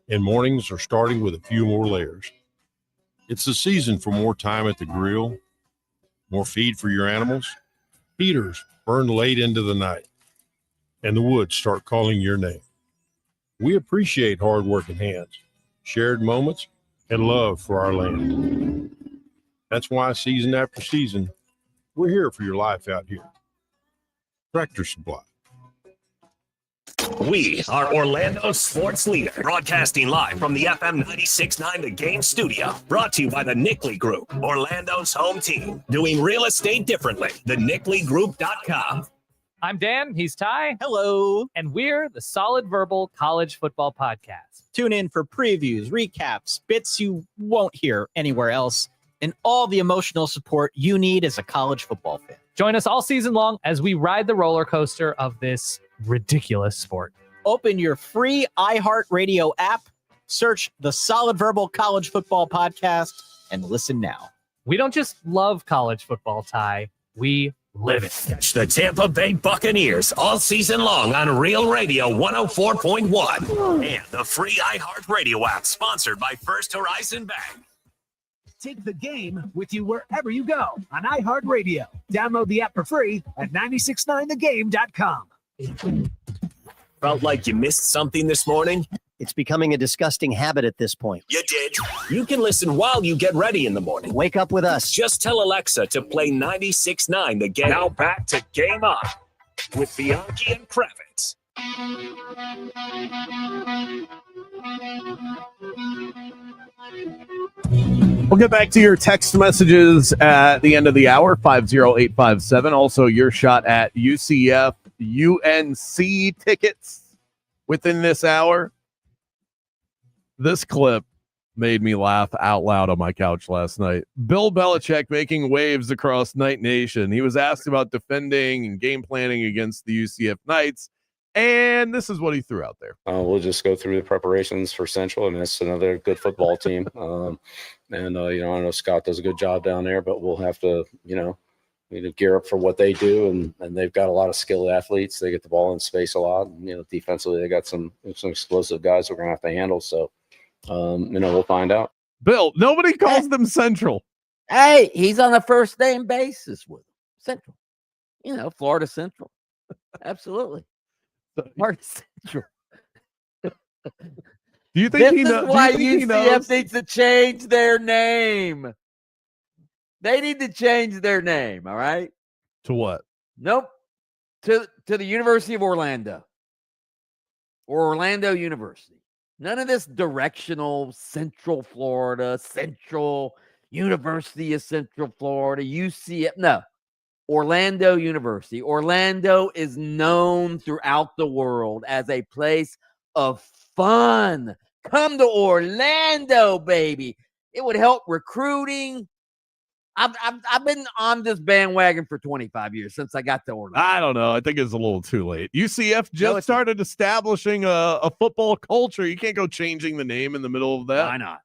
and mornings are starting with a few more layers. It's the season for more time at the grill, more feed for your animals. Heaters burn late into the night, and the woods start calling your name. We appreciate hard-working hands, shared moments, and love for our land. That's why season after season, we're here for your life out here. Tractor Supply. We are Orlando's sports leader, broadcasting live from the FM 96.9 The Game studio. Brought to you by the Nickley Group, Orlando's home team. Doing real estate differently. TheNickleyGroup.com. I'm Dan. He's Ty. Hello. And we're the Solid Verbal College Football Podcast. Tune in for previews, recaps, bits you won't hear anywhere else, and all the emotional support you need as a college football fan. Join us all season long as we ride the roller coaster of this ridiculous sport. Open your free iHeartRadio app, search the Solid Verbal College Football Podcast, and listen now. We don't just love college football, Ty. We live it. Catch the Tampa Bay Buccaneers all season long on Real Radio 104.1 and the free iHeartRadio app, sponsored by First Horizon Bank. Take the game with you wherever you go on iHeartRadio. Download the app for free at 969thegame.com. Felt like you missed something this morning? It's becoming a disgusting habit at this point. You did. You can listen while you get ready in the morning. Wake up with us. Just tell Alexa to play 96.9 The Game. Now back to Game On with Bianchi and Kravitz. We'll get back to your text messages at the end of the hour, 50857. Also, your shot at UCF UNC tickets within this hour. This clip made me laugh out loud on my couch last night. Bill Belichick making waves across Night Nation. He was asked about defending and game planning against the UCF Knights, and this is what he threw out there. We'll just go through the preparations for Central, and it's another good football team. I know Scott does a good job down there, but we'll have to, gear up for what they do, and they've got a lot of skilled athletes. They get the ball in space a lot. And, defensively, they got some explosive guys we're going to have to handle. So, we'll find out. Bill, nobody calls them Central. Hey, he's on a first name basis with them. Central. Florida Central. Absolutely. Florida Central. Do you think this is why UCF needs to change their name? They need to change their name, all right? To what? Nope. To the University of Orlando. Or Orlando University. None of this directional Central Florida, Central University of Central Florida, UCF. No. Orlando University. Orlando is known throughout the world as a place of fun. Come to Orlando, baby. It would help recruiting. I've been on this bandwagon for 25 years since I got to Orlando. I don't know. I think it's a little too late. UCF just started establishing a football culture. You can't go changing the name in the middle of that. Why not?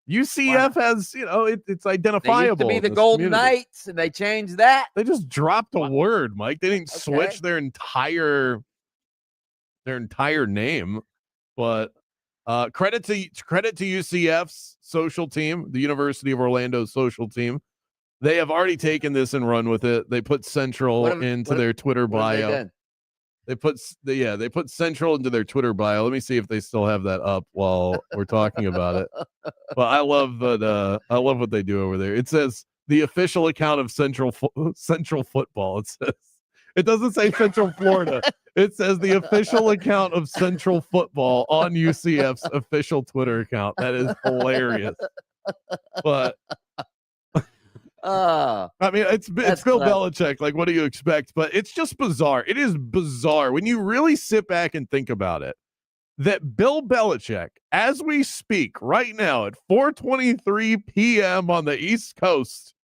UCF has, it's identifiable. They used to be the Golden Knights, and they changed that. They just dropped a word, Mike. They didn't switch their entire name. But credit to UCF's social team, the University of Orlando's social team. They have already taken this and run with it. They put Central into their Twitter bio. They put Central into their Twitter bio. Let me see if they still have that up while we're talking about it. But I love that. I love what they do over there. It says the official account of Central Football. It says, it doesn't say Central Florida. It says the official account of Central Football on UCF's official Twitter account. That is hilarious. But I mean, it's Bill Belichick. Like, what do you expect? But it's just bizarre. It is bizarre when you really sit back and think about it. That Bill Belichick, as we speak right now at 4:23 p.m. on the East Coast,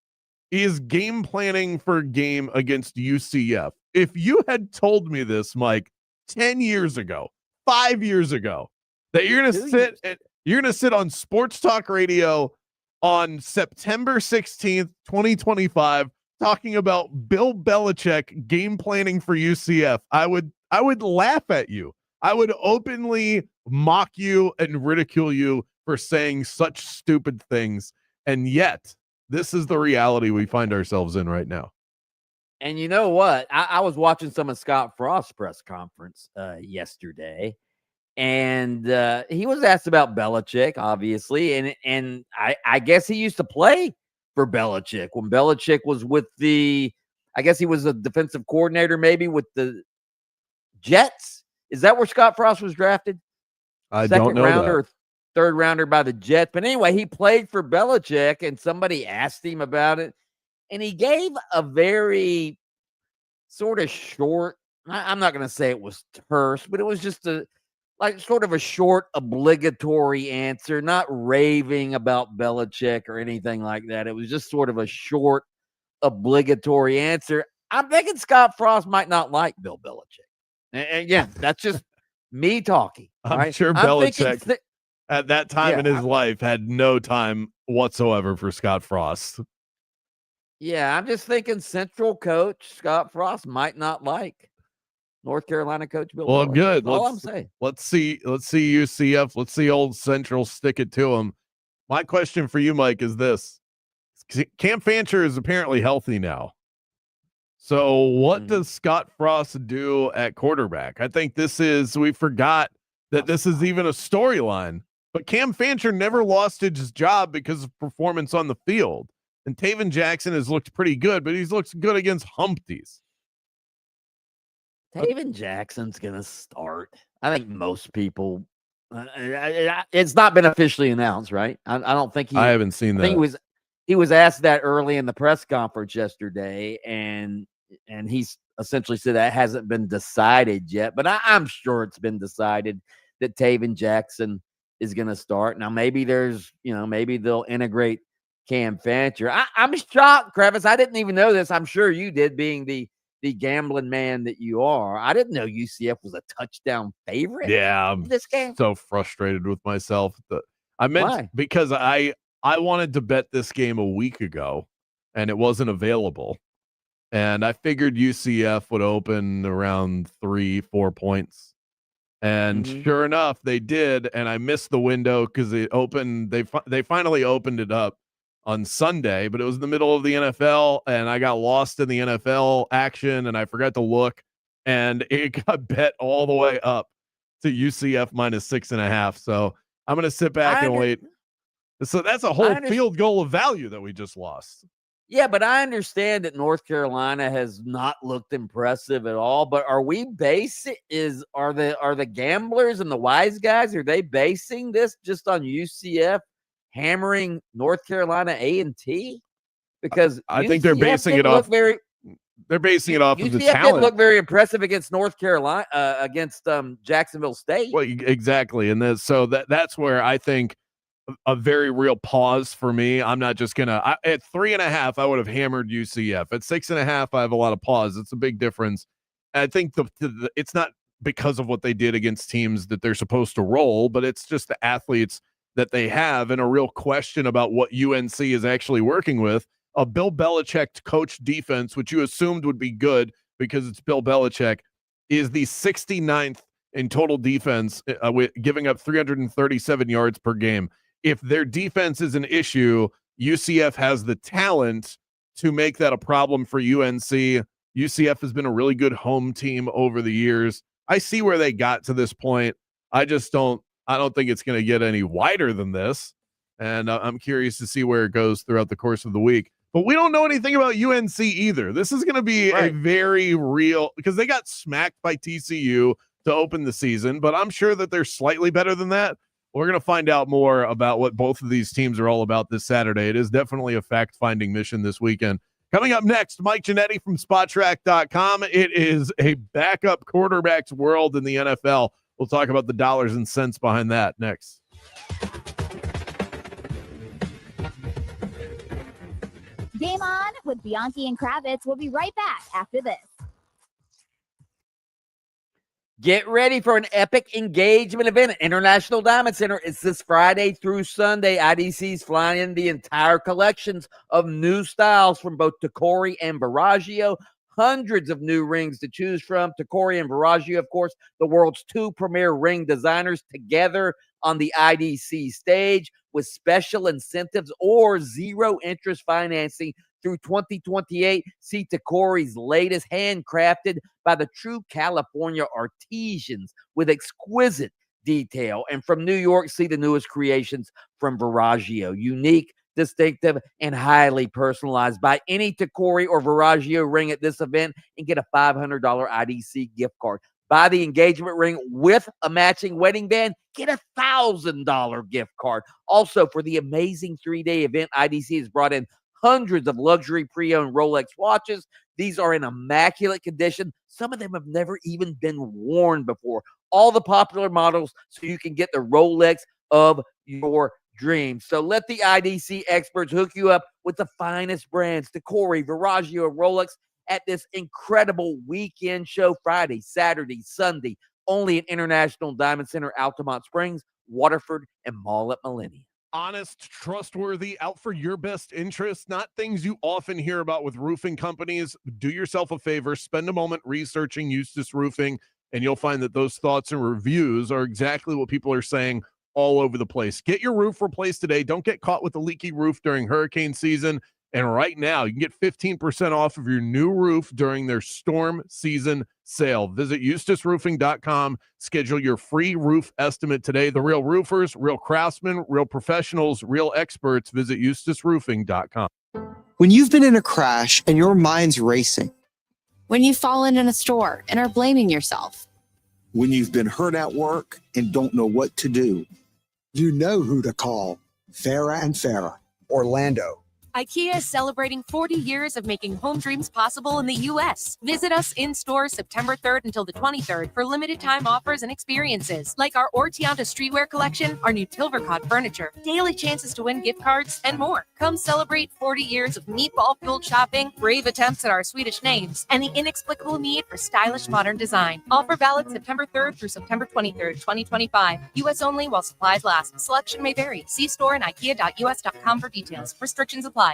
is game planning for a game against UCF. If you had told me this, Mike, 10 years ago, 5 years ago, that you're gonna sit on Sports Talk Radio on September 16th, 2025, talking about Bill Belichick game planning for UCF, I would laugh at you. I would openly mock you and ridicule you for saying such stupid things. And yet, this is the reality we find ourselves in right now. And you know what? I was watching some of Scott Frost's press conference yesterday, and he was asked about Belichick, obviously, and I guess he used to play for Belichick when Belichick was with I guess he was a defensive coordinator maybe with the Jets. Is that where Scott Frost was drafted? I don't know Second rounder, that. or third rounder by the Jets. But anyway, he played for Belichick, and somebody asked him about it, and he gave a very sort of short, I'm not going to say it was terse, but it was just sort of a short, obligatory answer, not raving about Belichick or anything like that. It was just sort of a short, obligatory answer. I'm thinking Scott Frost might not like Bill Belichick. And yeah, that's just me talking. I'm right? sure Belichick at that time in his life had no time whatsoever for Scott Frost. Yeah, I'm just thinking Central coach Scott Frost might not like North Carolina coach Bill Belichick. Good. That's all I'm saying. Let's see UCF. Let's see old Central stick it to him. My question for you, Mike, is this. Cam Fancher is apparently healthy now. So what does Scott Frost do at quarterback? I think we forgot that this is even a storyline. But Cam Fancher never lost his job because of performance on the field. And Taven Jackson has looked pretty good, but he's looked good against Humpties. Taven Jackson's going to start. I think most people, it's not been officially announced, right? I don't think I haven't seen that. I think he was asked that early in the press conference yesterday, and he's essentially said that hasn't been decided yet. But I'm sure it's been decided that Taven Jackson is going to start. Now, maybe maybe they'll integrate Cam Fancher. I'm shocked, Crevice. I didn't even know this. I'm sure you did, being the gambling man that you are. I didn't know UCF was a touchdown favorite. Yeah, I'm in this game. so frustrated with myself. Why? Because I wanted to bet this game a week ago, and it wasn't available. And I figured UCF would open around 3-4 points. And sure enough, they did. And I missed the window because it opened. They finally opened it up on Sunday, but it was in the middle of the NFL, and I got lost in the NFL action, and I forgot to look, and it got bet all the way up to UCF -6.5. So I'm going to sit back and wait. So that's a whole field goal of value that we just lost. Yeah, but I understand that North Carolina has not looked impressive at all. But are we are the gamblers and the wise guys, are they basing this just on UCF hammering North Carolina A&T? Because I think they're basing it off. They're basing it off of the talent. UCF didn't look very impressive against North Carolina, against Jacksonville State. Well, exactly, and so that's where I think a very real pause for me. I'm not just gonna at 3.5. I would have hammered UCF. At 6.5, I have a lot of pause. It's a big difference. I think it's not because of what they did against teams that they're supposed to roll, but it's just the athletes that they have, and a real question about what UNC is actually working with. A Bill Belichick coach defense, which you assumed would be good because it's Bill Belichick, is the 69th in total defense, giving up 337 yards per game. If their defense is an issue, UCF has the talent to make that a problem for UNC. UCF has been a really good home team over the years. I see where they got to this point. I don't think it's going to get any wider than this. And I'm curious to see where it goes throughout the course of the week. But we don't know anything about UNC either. This is going to be a very real, because they got smacked by TCU to open the season, but I'm sure that they're slightly better than that. We're going to find out more about what both of these teams are all about this Saturday. It is definitely a fact-finding mission this weekend. Coming up next, Mike Ginnetti from SpotTrack.com. It is a backup quarterback's world in the NFL. We'll talk about the dollars and cents behind that next. Game On with Bianchi and Kravitz. We'll be right back after this. Get ready for an epic engagement event at International Diamond Center. It's this Friday through Sunday. IDC's flying in the entire collections of new styles from both Tacori and Verragio. Hundreds of new rings to choose from. Tacori and Verragio, of course, the world's two premier ring designers, together on the IDC stage with special incentives or zero interest financing through 2028. See Tacori's latest, handcrafted by the true California artisans with exquisite detail. And from New York, see the newest creations from Verragio. Unique, distinctive, and highly personalized. Buy any Tacori or Verragio ring at this event and get a $500 IDC gift card. Buy the engagement ring with a matching wedding band, get a $1,000 gift card. Also, for the amazing 3-day event, IDC has brought in hundreds of luxury pre-owned Rolex watches. These are in immaculate condition. Some of them have never even been worn before. All the popular models, so you can get the Rolex of your dreams. So let the IDC experts hook you up with the finest brands, Tacori, Verragio, Rolex, at this incredible weekend show Friday, Saturday, Sunday, only at International Diamond Center, Altamont Springs, Waterford, and Mall at Millennium. Honest, trustworthy, out for your best interest, not things you often hear about with roofing companies. Do yourself a favor, spend a moment researching Eustace Roofing, and you'll find that those thoughts and reviews are exactly what people are saying all over the place. Get your roof replaced today. Don't get caught with a leaky roof during hurricane season. And right now, you can get 15% off of your new roof during their storm season sale. Visit EustaceRoofing.com. Schedule your free roof estimate today. The real roofers, real craftsmen, real professionals, real experts. Visit EustaceRoofing.com. When you've been in a crash and your mind's racing. When you've fallen in a store and are blaming yourself. When you've been hurt at work and don't know what to do. You know who to call. Farah and Farah. Orlando. IKEA is celebrating 40 years of making home dreams possible in the U.S. Visit us in-store September 3rd until the 23rd for limited-time offers and experiences, like our Ortianta streetwear collection, our new Tilvercott furniture, daily chances to win gift cards, and more. Come celebrate 40 years of meatball-fueled shopping, brave attempts at our Swedish names, and the inexplicable need for stylish modern design. Offer valid September 3rd through September 23rd, 2025. U.S. only while supplies last. Selection may vary. See store and ikea.us.com for details. Restrictions apply.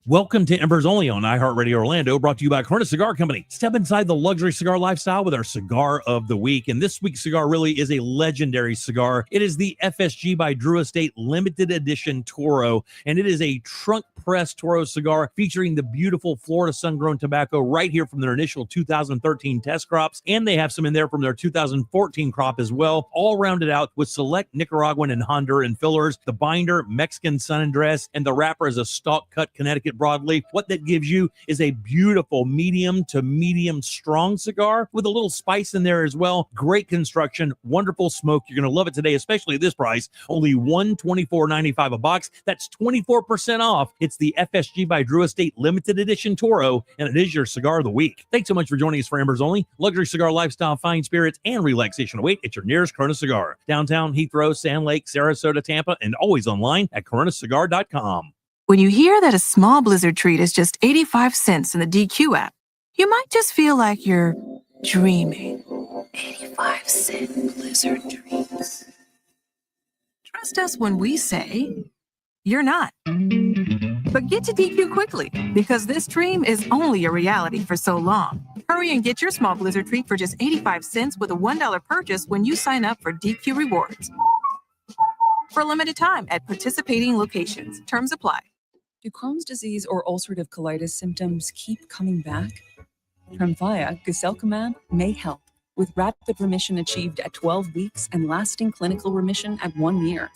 Welcome to Embers Only on iHeartRadio Orlando, brought to you by Corona Cigar Company. Step inside the luxury cigar lifestyle with our cigar of the week. And this week's cigar really is a legendary cigar. It is the FSG by Drew Estate Limited Edition Toro. And it is a trunk press Toro cigar featuring the beautiful Florida sun-grown tobacco right here from their initial 2013 test crops. And they have some in there from their 2014 crop as well, all rounded out with select Nicaraguan and Honduran fillers. The binder, Mexican sun dress, and the wrapper is a stalk cut Connecticut broadleaf. What that gives you is a beautiful medium to medium strong cigar with a little spice in there as well. Great construction, wonderful smoke. You're going to love it today, especially at this price. Only $124.95 a box. That's 24% off. It's the FSG by Drew Estate Limited Edition Toro, and it is your cigar of the week. Thanks so much for joining us for Embers Only. Luxury cigar lifestyle, fine spirits, and relaxation await at your nearest Corona Cigar. Downtown, Heathrow, Sand Lake, Sarasota, Tampa, and always online at coronacigar.com. When you hear that a small Blizzard treat is just 85 cents in the DQ app, you might just feel like you're dreaming. 85-cent Blizzard treats. Trust us when we say you're not. But get to DQ quickly, because this dream is only a reality for so long. Hurry and get your small Blizzard treat for just 85 cents with a $1 purchase when you sign up for DQ Rewards. For a limited time at participating locations. Terms apply. Do Crohn's disease or ulcerative colitis symptoms keep coming back? Tremfya, guselkumab, may help, with rapid remission achieved at 12 weeks and lasting clinical remission at 1 year.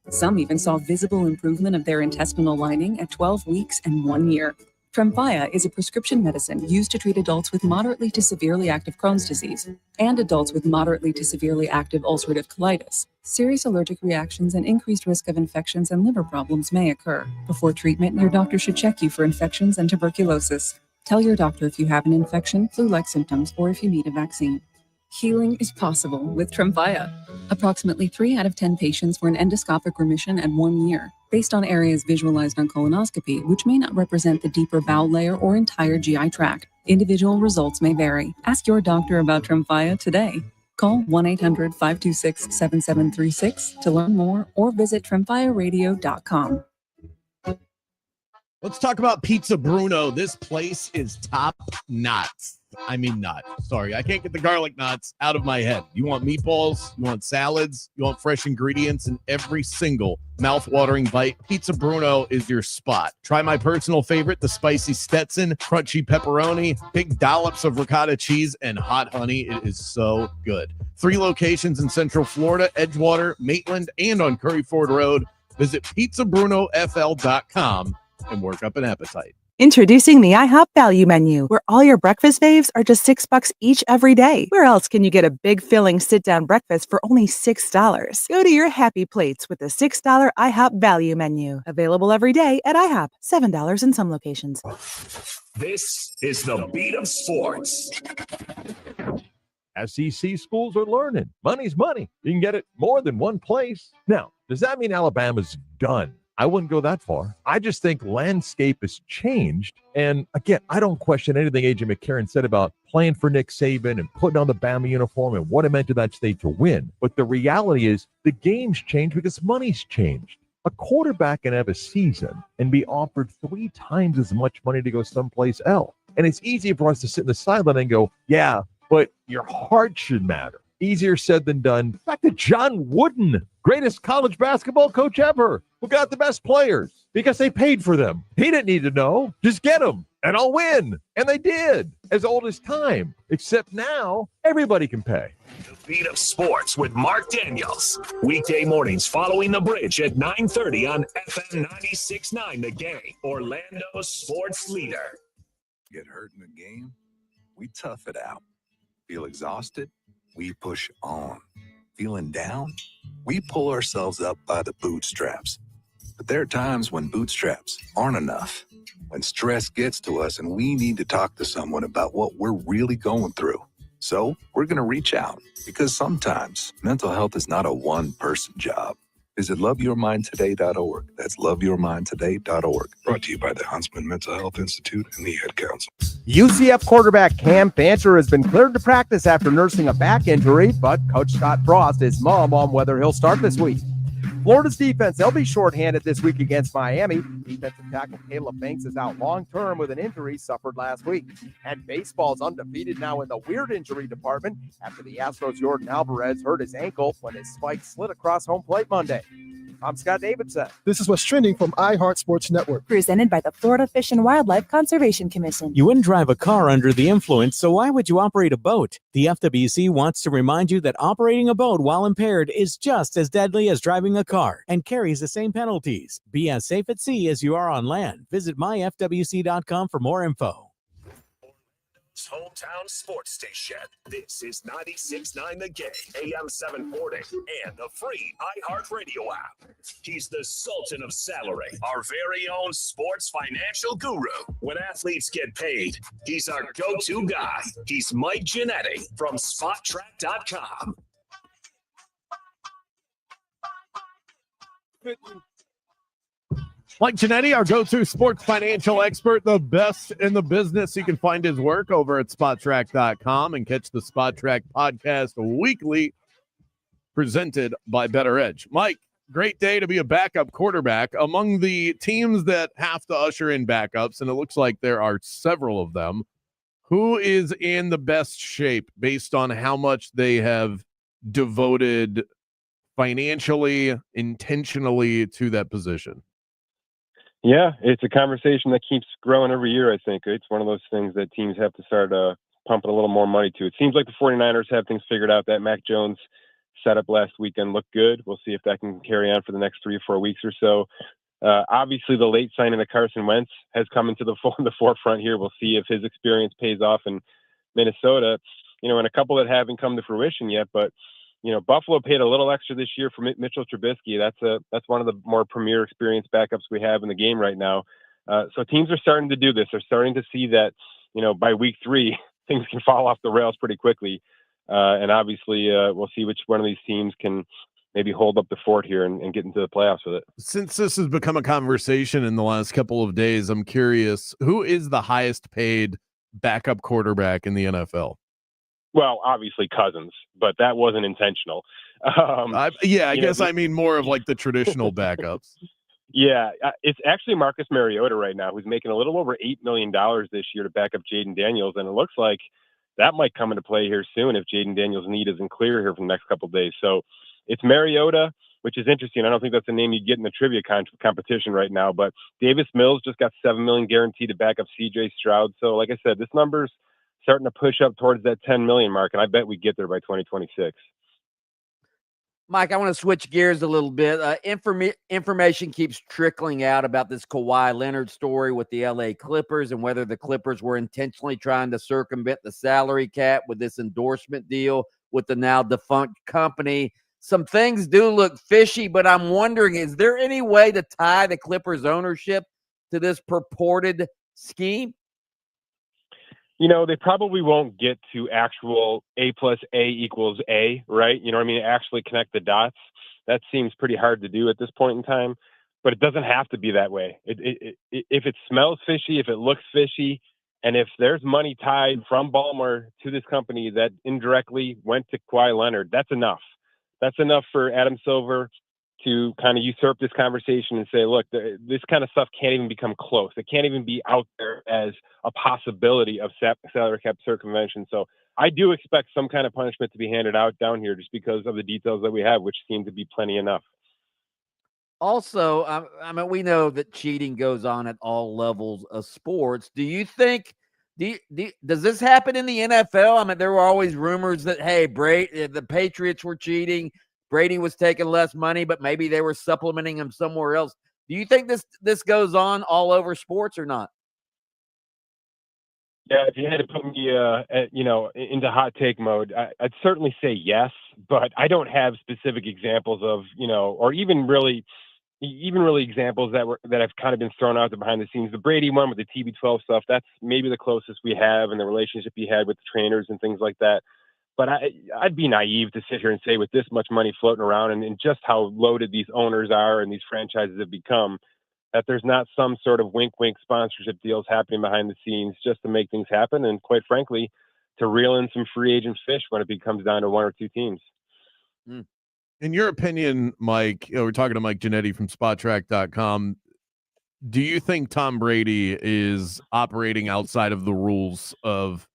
Some even saw visible improvement of their intestinal lining at 12 weeks and 1 year. Tremfya is a prescription medicine used to treat adults with moderately to severely active Crohn's disease and adults with moderately to severely active ulcerative colitis. Serious allergic reactions and increased risk of infections and liver problems may occur. Before treatment, your doctor should check you for infections and tuberculosis. Tell your doctor if you have an infection, flu-like symptoms, or if you need a vaccine. Healing is possible with Tremfya. Approximately 3 out of 10 patients were in endoscopic remission at 1 year, based on areas visualized on colonoscopy, which may not represent the deeper bowel layer or entire GI tract. Individual results may vary. Ask your doctor about Tremfya today. Call 1-800-526-7736 to learn more or visit tremfyaradio.com. Let's talk about Pizza Bruno. This place is top notch. I mean, not. Sorry, I can't get the garlic knots out of my head. You want meatballs, you want salads, you want fresh ingredients in every single mouth-watering bite. Pizza Bruno is your spot. Try my personal favorite, the spicy Stetson, crunchy pepperoni, big dollops of ricotta cheese, and hot honey. It is so good. 3 locations in Central Florida, Edgewater, Maitland, and on Curry Ford Road. Visit PizzaBrunoFL.com and work up an appetite. Introducing the IHOP Value Menu, where all your breakfast faves are just $6 each every day. Where else can you get a big filling sit-down breakfast for only $6? Go to your happy plates with the $6 IHOP Value Menu. Available every day at IHOP. $7 in some locations. This is the beat of sports. SEC schools are learning. Money's money. You can get it more than one place. Now, does that mean Alabama's done? I wouldn't go that far. I just think landscape has changed. And again, I don't question anything A.J. McCarron said about playing for Nick Saban and putting on the Bama uniform and what it meant to that state to win. But the reality is the game's changed because money's changed. A quarterback can have a season and be offered 3 times as much money to go someplace else. And it's easy for us to sit in the sideline and go, yeah, but your heart should matter. Easier said than done. The fact that John Wooden, greatest college basketball coach ever, who got the best players because they paid for them. He didn't need to know. Just get them and I'll win. And they did, as old as time. Except now, everybody can pay. The beat of sports with Mark Daniels. Weekday mornings following the bridge at 9:30 on FM 96.9 The Game, Orlando's sports leader. Get hurt in the game? We tough it out. Feel exhausted? We push on. Feeling down? We pull ourselves up by the bootstraps. But there are times when bootstraps aren't enough, when stress gets to us and we need to talk to someone about what we're really going through. So we're going to reach out, because sometimes mental health is not a one-person job. Visit loveyourmindtoday.org. That's loveyourmindtoday.org. Brought to you by the Huntsman Mental Health Institute and the Ad Council. UCF quarterback Cam Fancher has been cleared to practice after nursing a back injury, but Coach Scott Frost is mum on whether he'll start this week. Florida's defense, they'll be shorthanded this week against Miami. Defensive tackle Caleb Banks is out long-term with an injury suffered last week. And baseball's undefeated now in the weird injury department after the Astros' Jordan Alvarez hurt his ankle when his spike slid across home plate Monday. I'm Scott Davidson. This is what's trending from iHeart Sports Network. Presented by the Florida Fish and Wildlife Conservation Commission. You wouldn't drive a car under the influence, so why would you operate a boat? The FWC wants to remind you that operating a boat while impaired is just as deadly as driving a car and carries the same penalties. Be as safe at sea as you are on land. Visit myfwc.com for more info. Hometown sports station. This is 96.9 The Game, AM 740, and the free iHeartRadio app. He's the Sultan of Salary, our very own sports financial guru. When athletes get paid, he's our go-to guy. He's Mike Giannetti from SpotTrack.com. Mike Giannetti, our go-to sports financial expert, the best in the business. You can find his work over at SpotTrack.com and catch the SpotTrack podcast weekly, presented by Better Edge. Mike, great day to be a backup quarterback. Among the teams that have to usher in backups, and it looks like there are several of them, who is in the best shape based on how much they have devoted financially, intentionally to that position? Yeah, it's a conversation that keeps growing every year, I think. It's one of those things that teams have to start pumping a little more money to. It seems like the 49ers have things figured out. That Mac Jones setup last weekend looked good. We'll see if that can carry on for the next 3 or 4 weeks or so. Obviously, the late signing of Carson Wentz has come into the forefront here. We'll see if his experience pays off in Minnesota, and a couple that haven't come to fruition yet. But Buffalo paid a little extra this year for Mitchell Trubisky. That's one of the more premier experienced backups we have in the game right now. So teams are starting to do this. They're starting to see that, by week 3, things can fall off the rails pretty quickly. And obviously, we'll see which one of these teams can maybe hold up the fort here and get into the playoffs with it. Since this has become a conversation in the last couple of days, I'm curious, who is the highest paid backup quarterback in the NFL? Well, obviously Cousins, but that wasn't intentional. I guess I mean more of like the traditional backups. Yeah, it's actually Marcus Mariota right now, who's making a little over $8 million this year to back up Jaden Daniels, and it looks like that might come into play here soon if Jaden Daniels' need isn't clear here for the next couple of days. So it's Mariota, which is interesting. I don't think that's a name you'd get in the trivia competition right now, but Davis Mills just got $7 million guaranteed to back up C.J. Stroud. So like I said, this number's starting to push up towards that 10 million mark, and I bet we get there by 2026. Mike, I want to switch gears a little bit. Information keeps trickling out about this Kawhi Leonard story with the LA Clippers and whether the Clippers were intentionally trying to circumvent the salary cap with this endorsement deal with the now defunct company. Some things do look fishy, but I'm wondering, is there any way to tie the Clippers ownership to this purported scheme? They probably won't get to actual A plus A equals A, right? Actually connect the dots. That seems pretty hard to do at this point in time, but it doesn't have to be that way. If it smells fishy, if it looks fishy, and if there's money tied from Baltimore to this company that indirectly went to Kawhi Leonard, that's enough. That's enough for Adam Silver to kind of usurp this conversation and say, look, this kind of stuff can't even become close. It can't even be out there as a possibility of salary cap circumvention. So I do expect some kind of punishment to be handed out down here just because of the details that we have, which seem to be plenty enough. Also, we know that cheating goes on at all levels of sports. Do you think, does this happen in the NFL? There were always rumors that, hey, Brady, the Patriots were cheating. Brady was taking less money, but maybe they were supplementing him somewhere else. Do you think this goes on all over sports or not? Yeah, if you had to put me, into hot take mode, I'd certainly say yes, but I don't have specific examples of, or even really, even really examples that have kind of been thrown out there behind the scenes. The Brady one with the TB12 stuff, that's maybe the closest we have, and the relationship he had with the trainers and things like that. But I'd be naive to sit here and say with this much money floating around and just how loaded these owners are and these franchises have become, that there's not some sort of wink sponsorship deals happening behind the scenes just to make things happen. And quite frankly, to reel in some free agent fish when it comes down to one or two teams. In your opinion, Mike, we're talking to Mike Giannetti from SpotTrack.com. Do you think Tom Brady is operating outside of the rules of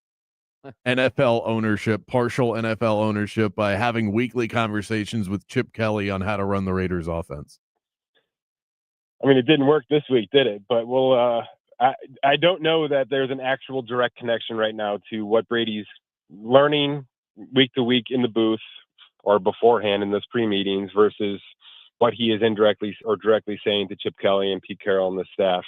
NFL ownership, partial NFL ownership, by having weekly conversations with Chip Kelly on how to run the Raiders offense? I mean, it didn't work this week, did it? But I don't know that there's an actual direct connection right now to what Brady's learning week to week in the booth or beforehand in those pre-meetings versus what he is indirectly or directly saying to Chip Kelly and Pete Carroll and the staff.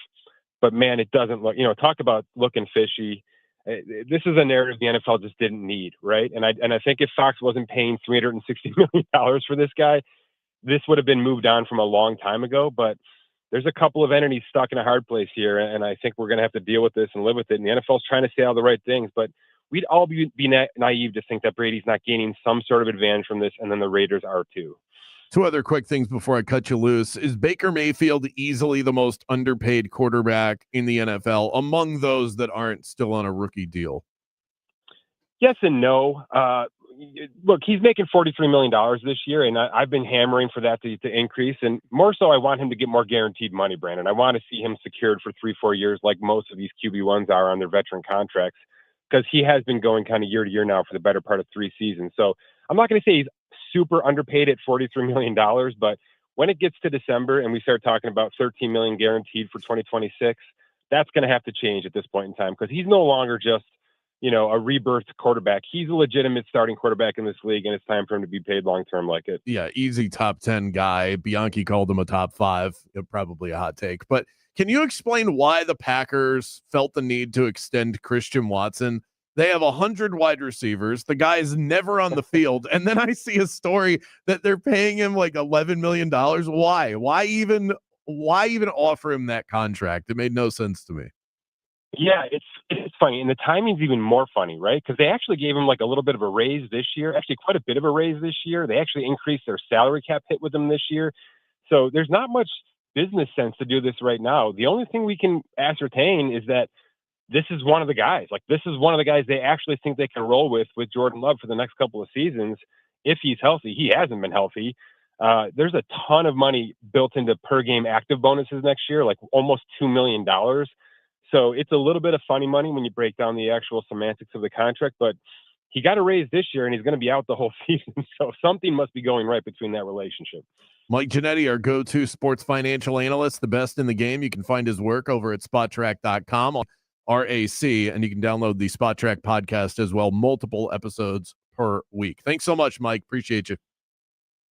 But man, it doesn't look, talk about looking fishy. This is a narrative the NFL just didn't need, right? And I think if Fox wasn't paying $360 million for this guy, this would have been moved on from a long time ago. But there's a couple of entities stuck in a hard place here, and I think we're going to have to deal with this and live with it. And the NFL's trying to say all the right things, but we'd all be naive to think that Brady's not gaining some sort of advantage from this, and then the Raiders are too. Two other quick things before I cut you loose. Is Baker Mayfield easily the most underpaid quarterback in the NFL among those that aren't still on a rookie deal? Yes and no. Look, he's making $43 million this year, and I've been hammering for that to increase. And more so, I want him to get more guaranteed money, Brandon. I want to see him secured for 3-4 years like most of these QB1s are on their veteran contracts, because he has been going kind of year to year now for the better part of 3 seasons. So I'm not going to say he's super underpaid at $43 million, but when it gets to December and we start talking about $13 million guaranteed for 2026, that's going to have to change at this point in time, because he's no longer just a rebirth quarterback. He's a legitimate starting quarterback in this league, and it's time for him to be paid long-term like it. Yeah, easy top 10 guy. Bianchi called him a top 5. Probably a hot take. But can you explain why the Packers felt the need to extend Christian Watson? They have 100 wide receivers. The guy is never on the field. And then I see a story that they're paying him like $11 million. Why? Why even offer him that contract? It made no sense to me. Yeah, it's funny, and the timing's even more funny, right? Because they actually gave him like a little bit of a raise this year, actually quite a bit of a raise this year. They actually increased their salary cap hit with him this year. So there's not much business sense to do this right now. The only thing we can ascertain is that this is one of the guys. Like, this is one of the guys they actually think they can roll with Jordan Love for the next couple of seasons if he's healthy. He hasn't been healthy. There's a ton of money built into per game active bonuses next year, like almost $2 million. So it's a little bit of funny money when you break down the actual semantics of the contract, but he got a raise this year and he's going to be out the whole season. So something must be going right between that relationship. Mike Giannetti, our go-to sports financial analyst, the best in the game. You can find his work over at SpotTrack.com on RAC, and you can download the SpotTrack podcast as well, multiple episodes per week. Thanks so much, Mike. Appreciate you.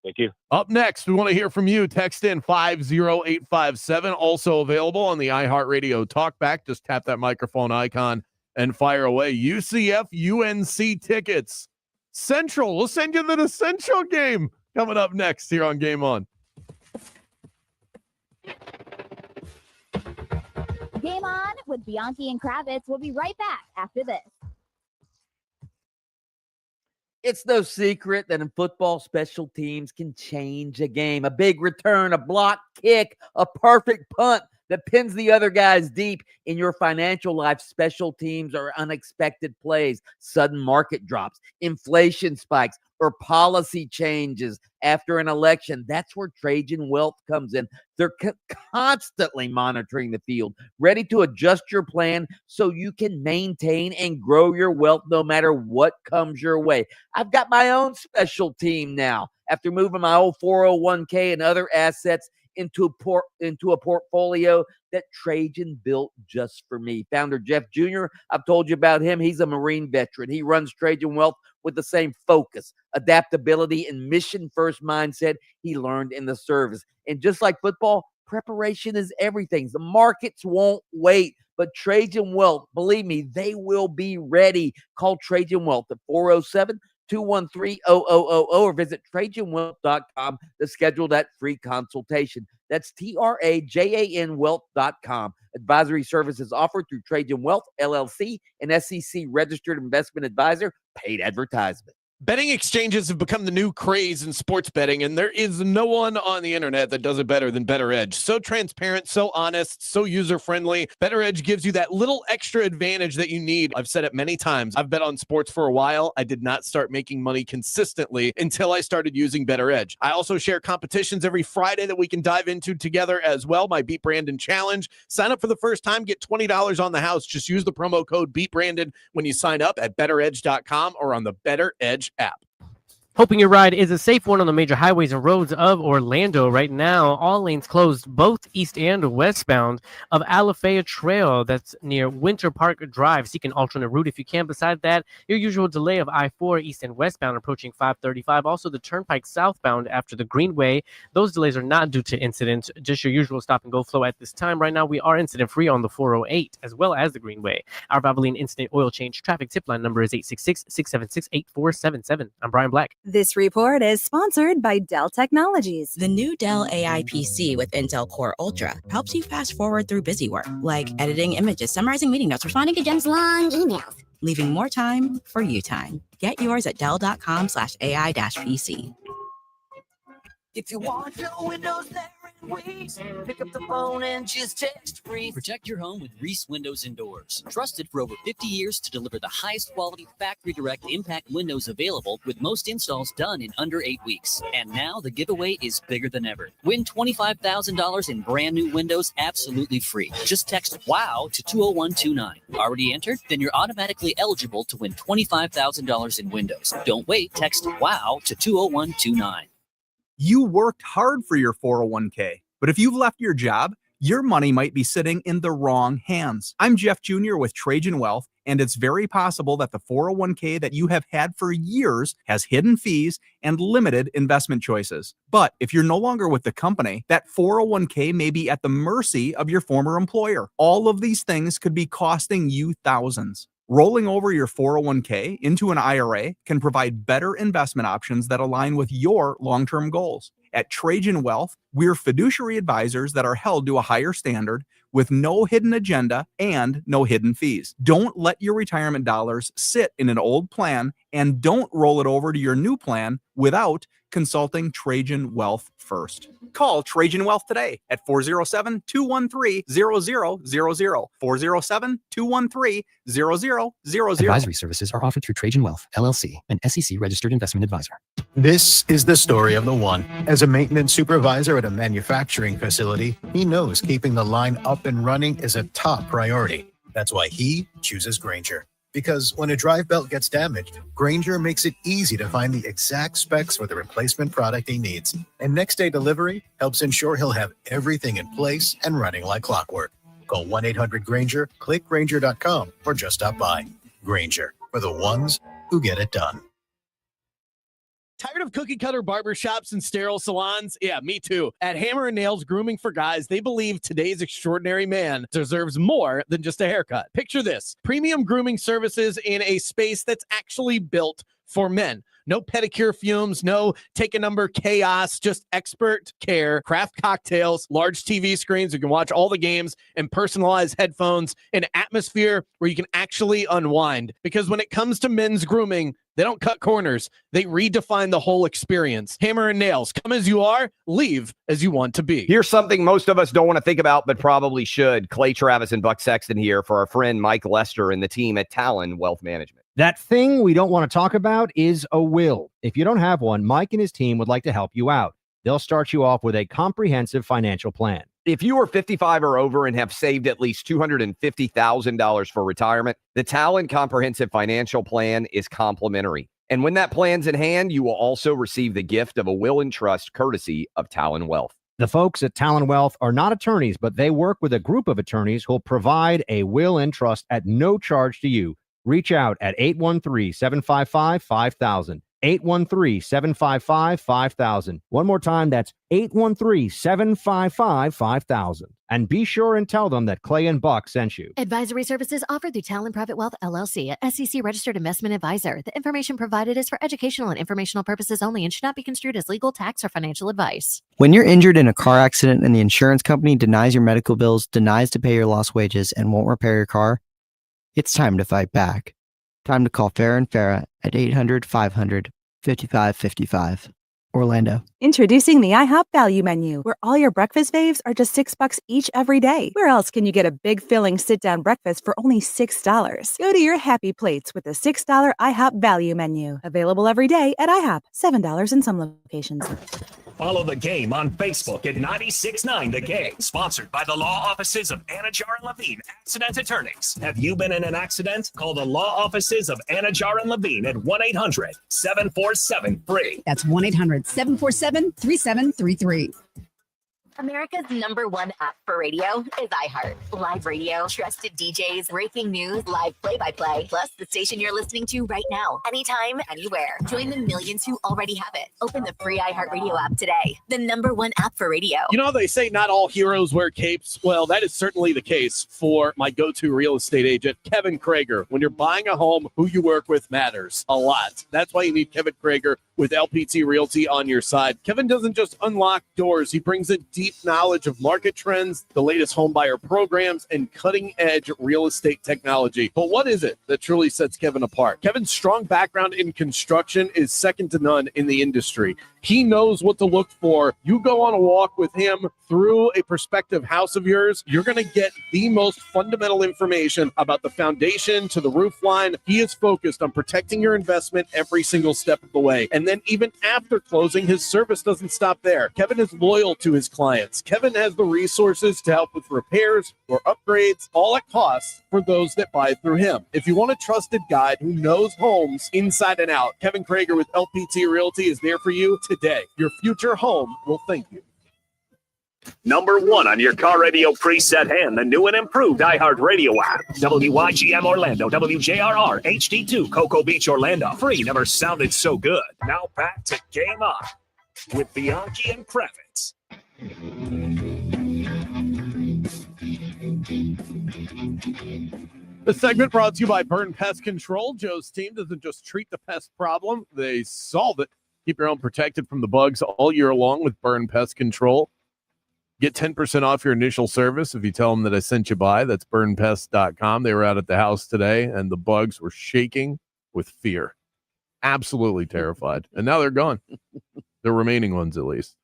Thank you. Up next, we want to hear from you. Text in 50857. Also available on the iHeartRadio Talkback. Just tap that microphone icon and fire away. UCF UNC tickets. Central. We'll send you to the Central game coming up next here on Game On. Game On with Bianchi and Kravitz. We'll be right back after this. It's no secret that in football, special teams can change a game. A big return, a block kick, a perfect punt that pins the other guys deep. In your financial life, special teams are unexpected plays, sudden market drops, inflation spikes, or policy changes after an election. That's where Trajan Wealth comes in. They're constantly monitoring the field, ready to adjust your plan so you can maintain and grow your wealth no matter what comes your way. I've got my own special team now after moving my old 401k and other assets into a portfolio that Trajan built just for me. Founder Jeff Jr., I've told you about him. He's a Marine veteran. He runs Trajan Wealth with the same focus, adaptability, and mission-first mindset he learned in the service. And just like football, preparation is everything. The markets won't wait, but Trajan Wealth, believe me, they will be ready. Call Trajan Wealth at 407 213-0000 or visit TrajanWealth.com to schedule that free consultation. That's TRAJAN Wealth.com. Advisory services offered through Trajan Wealth, LLC, an SEC registered investment advisor. Paid advertisement. Betting exchanges have become the new craze in sports betting, and there is no one on the internet that does it better than BetterEdge. So transparent, so honest, so user-friendly. BetterEdge gives you that little extra advantage that you need. I've said it many times. I've bet on sports for a while. I did not start making money consistently until I started using BetterEdge. I also share competitions every Friday that we can dive into together as well. My Beat Brandon Challenge. Sign up for the first time, get $20 on the house. Just use the promo code BeatBrandon when you sign up at betteredge.com or on the BetterEdge app. Hoping your ride is a safe one on the major highways and roads of Orlando. Right now, all lanes closed, both east and westbound of Alafaya Trail. That's near Winter Park Drive. Seek an alternate route if you can. Besides that, your usual delay of I-4 east and westbound approaching 535. Also, the Turnpike southbound after the Greenway. Those delays are not due to incidents, just your usual stop-and-go flow at this time. Right now, we are incident-free on the 408 as well as the Greenway. Our Valvoline Instant Oil Change traffic tip line number is 866-676-8477. I'm Brian Black. This report is sponsored by Dell Technologies. The new Dell AI PC with Intel Core Ultra helps you fast forward through busy work, like editing images, summarizing meeting notes, responding to Jen's long emails, leaving more time for you time. Get yours at dell.com/AI-PC. If you want your windows there in weeks, pick up the phone and just text Reese. Protect your home with Reese Windows and Doors. Trusted for over 50 years to deliver the highest quality factory direct impact windows available, with most installs done in under 8 weeks. And now the giveaway is bigger than ever. Win $25,000 in brand new windows absolutely free. Just text WOW to 20129. Already entered? Then you're automatically eligible to win $25,000 in windows. Don't wait. Text WOW to 20129. You worked hard for your 401k, but if you've left your job, your money might be sitting in the wrong hands. I'm Jeff Jr. with Trajan Wealth, and it's very possible that the 401k that you have had for years has hidden fees and limited investment choices. But if you're no longer with the company, that 401k may be at the mercy of your former employer. All of these things could be costing you thousands. Rolling over your 401k into an IRA can provide better investment options that align with your long-term goals. At Trajan Wealth, we're fiduciary advisors that are held to a higher standard with no hidden agenda and no hidden fees. Don't let your retirement dollars sit in an old plan, and don't roll it over to your new plan without consulting Trajan Wealth first. Call Trajan Wealth today at 407-213-0000, 407-213-0000. Advisory services are offered through Trajan Wealth, LLC, an SEC registered investment advisor. This is the story of the one. As a maintenance supervisor at a manufacturing facility, he knows keeping the line up and running is a top priority. That's why he chooses Grainger. Because when a drive belt gets damaged, Grainger makes it easy to find the exact specs for the replacement product he needs. And next day delivery helps ensure he'll have everything in place and running like clockwork. Call 1-800-GRAINGER, click Grainger.com, or just stop by. Grainger, for the ones who get it done. Tired of cookie cutter barbershops and sterile salons? Yeah, me too. At Hammer and Nails Grooming for Guys, they believe today's extraordinary man deserves more than just a haircut. Picture this: premium grooming services in a space that's actually built for men. No pedicure fumes, no take a number chaos, just expert care, craft cocktails, large TV screens. You can watch all the games, and personalized headphones, an atmosphere where you can actually unwind. Because when it comes to men's grooming, they don't cut corners. They redefine the whole experience. Hammer and Nails, come as you are, leave as you want to be. Here's something most of us don't want to think about, but probably should. Clay Travis and Buck Sexton here for our friend Mike Lester and the team at Talon Wealth Management. That thing we don't want to talk about is a will. If you don't have one, Mike and his team would like to help you out. They'll start you off with a comprehensive financial plan. If you are 55 or over and have saved at least $250,000 for retirement, the Talon Comprehensive Financial Plan is complimentary. And when that plan's in hand, you will also receive the gift of a will and trust courtesy of Talon Wealth. The folks at Talon Wealth are not attorneys, but they work with a group of attorneys who'll provide a will and trust at no charge to you. Reach out at 813-755-5000. 813-755-5000. One more time, that's 813-755-5000. And be sure and tell them that Clay and Buck sent you. Advisory services offered through Talon Private Wealth LLC, a SEC registered investment advisor. The information provided is for educational and informational purposes only and should not be construed as legal, tax, or financial advice. When you're injured in a car accident and the insurance company denies your medical bills, denies to pay your lost wages, and won't repair your car, it's time to fight back. Time to call Farah and Farah at 800-500-5555. Orlando. Introducing the IHOP Value Menu, where all your breakfast faves are just $6 each every day. Where else can you get a big filling sit-down breakfast for only $6? Go to your happy plates with the $6 IHOP Value Menu. Available every day at IHOP. $7 in some locations. Follow the game on Facebook at 96.9 The Game. Sponsored by the law offices of Anajar and Levine, accident attorneys. Have you been in an accident? Call the law offices of Anajar and Levine at 1-800-747-FREE. That's 1-800-747-3733. America's #1 app for radio is iHeart. Live radio, trusted DJs, breaking news, live play-by-play, plus the station you're listening to right now, anytime, anywhere. Join the millions who already have it. Open the free iHeart Radio app today. The #1 app for radio. You know, they say not all heroes wear capes. Well, that is certainly the case for my go-to real estate agent, Kevin Krager. When you're buying a home, who you work with matters a lot. That's why you need Kevin Krager with LPT Realty on your side. Kevin doesn't just unlock doors. He brings a deep knowledge of market trends, the latest home buyer programs, and cutting-edge real estate technology. But what is it that truly sets Kevin apart? Kevin's strong background in construction is second to none in the industry. He knows what to look for. You go on a walk with him through a prospective house of yours, you're going to get the most fundamental information about the foundation to the roof line. He is focused on protecting your investment every single step of the way. And then even after closing, his service doesn't stop there. Kevin is loyal to his clients. Kevin has the resources to help with repairs or upgrades, all at cost for those that buy through him. If you want a trusted guide who knows homes inside and out, Kevin Krager with LPT Realty is there for you today. Your future home will thank you. #1 on your car radio preset and the new and improved iHeart Radio app. WYGM Orlando, WJRR, HD2, Cocoa Beach, Orlando. Free never sounded so good. Now back to Game On with Bianchi and Kravitz. The segment brought to you by Burn Pest Control. Joe's team doesn't just treat the pest problem, they solve it. Keep your home protected from the bugs all year long with Burn Pest Control. Get 10% off your initial service if you tell them that I sent you by. That's burnpest.com. They were out at the house today, and the bugs were shaking with fear. Absolutely terrified. And now they're gone. The remaining ones, at least.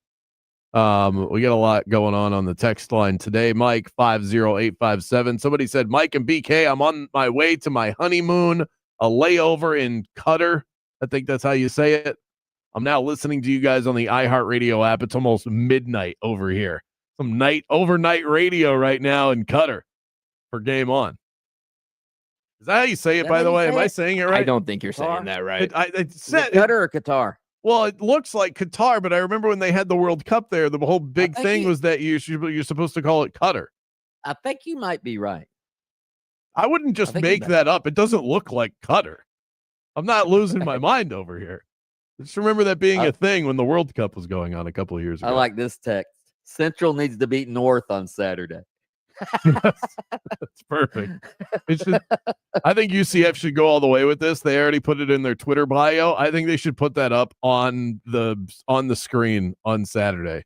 We got a lot going on the text line today. Mike 50857. Somebody said, Mike and BK, I'm on my way to my honeymoon, a layover in Qatar. I think that's how you say it. I'm now listening to you guys on the iHeartRadio app. It's almost midnight over here. Some overnight radio right now in Qatar for Game On. Is that how you say it, by the way? Am I saying it right? I don't think you're saying that right. I said Qatar or Qatar? Well, it looks like Qatar, but I remember when they had the World Cup there, the whole big thing was that you're supposed to call it Qatar. I think you might be right. I wouldn't just make that up. It doesn't look like Qatar. I'm not losing my mind over here. Just remember that being a thing when the World Cup was going on a couple of years ago. I like this text. Central needs to beat North on Saturday. That's perfect. I think UCF should go all the way with this. They already put it in their Twitter bio. I think they should put that up on the screen on Saturday.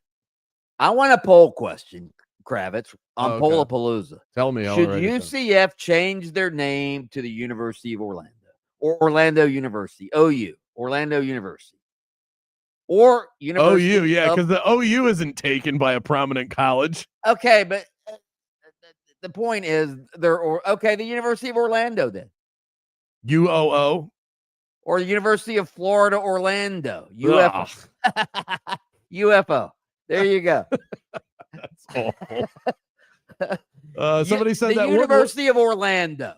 I want a poll question, Kravitz, on Pollapalooza. Tell me. Should UCF change their name to the University of Orlando or Orlando University, OU, Orlando University? Or University OU, yeah, because the OU isn't taken by a prominent college. Okay, but the point is, the University of Orlando then. UOO? Or the University of Florida, Orlando. UFO. UFO. There you go. That's awful. Somebody said that. The University of Orlando.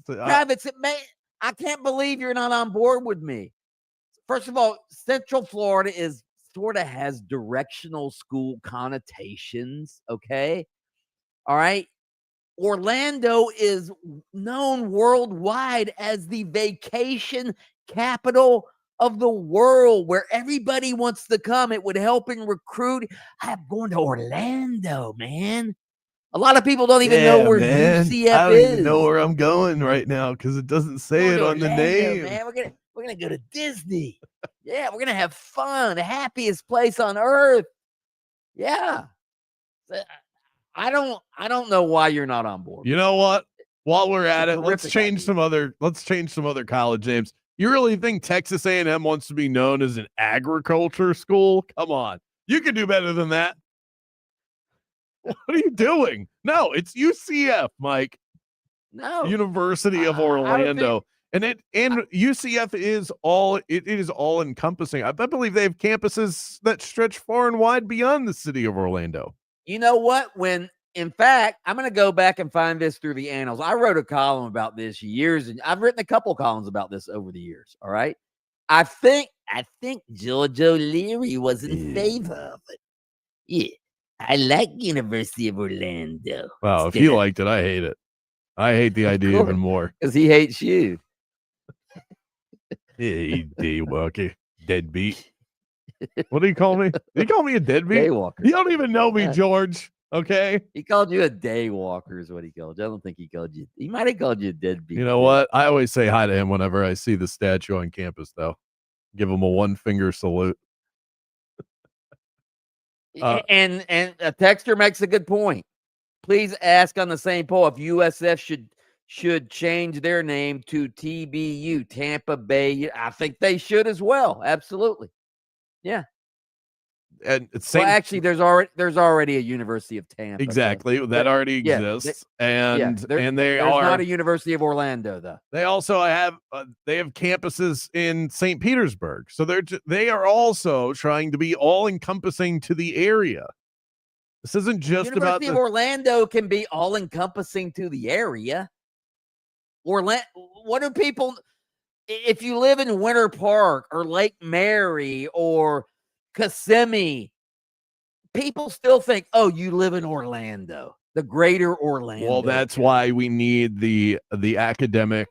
Kravitz, I can't believe you're not on board with me. First of all, Central Florida has directional school connotations, okay? All right? Orlando is known worldwide as the vacation capital of the world where everybody wants to come. It would help in recruit. I'm going to Orlando, man. A lot of people don't even know where UCF I don't is. even know where I'm going right now because it doesn't say it on the name. Man, we're gonna go to Disney. Yeah, we're gonna have fun. The happiest place on earth. Yeah. I don't know why you're not on board. You know what? While we're at it, let's terrific change some other college names. You really think Texas A&M wants to be known as an agriculture school? Come on. You can do better than that. What are you doing? No, it's UCF, Mike. No. University of Orlando. And UCF is all it is all encompassing. I believe they have campuses that stretch far and wide beyond the city of Orlando. You know what? In fact, I'm going to go back and find this through the annals. I wrote a column about this years, and I've written a couple columns about this over the years. All right. I think George O'Leary was in favor of it. Yeah. I like University of Orlando. Wow, if he liked it, I hate it. I hate the idea even more. Because he hates you. Hey, daywalker, deadbeat. What do you call me? Did you call me a deadbeat? Daywalker. You don't even know me, George. Okay. He called you a daywalker is what he called you. I don't think he called you. He might have called you a deadbeat. You know what? I always say hi to him whenever I see the statue on campus, though. Give him a 1-finger salute. And a texter makes a good point. Please ask on the same poll if USF should change their name to TBU, Tampa Bay. I think they should as well. Absolutely. Yeah. And actually, there's already a University of Tampa. Exactly. That already exists. There's not a University of Orlando, though. They also have campuses in St. Petersburg. So they are also trying to be all encompassing to the area. This isn't just University of Orlando can be all encompassing to the area. What do people, if you live in Winter Park or Lake Mary or Kissimmee, people still think, oh, you live in Orlando, the greater Orlando. Well, that's why we need the academic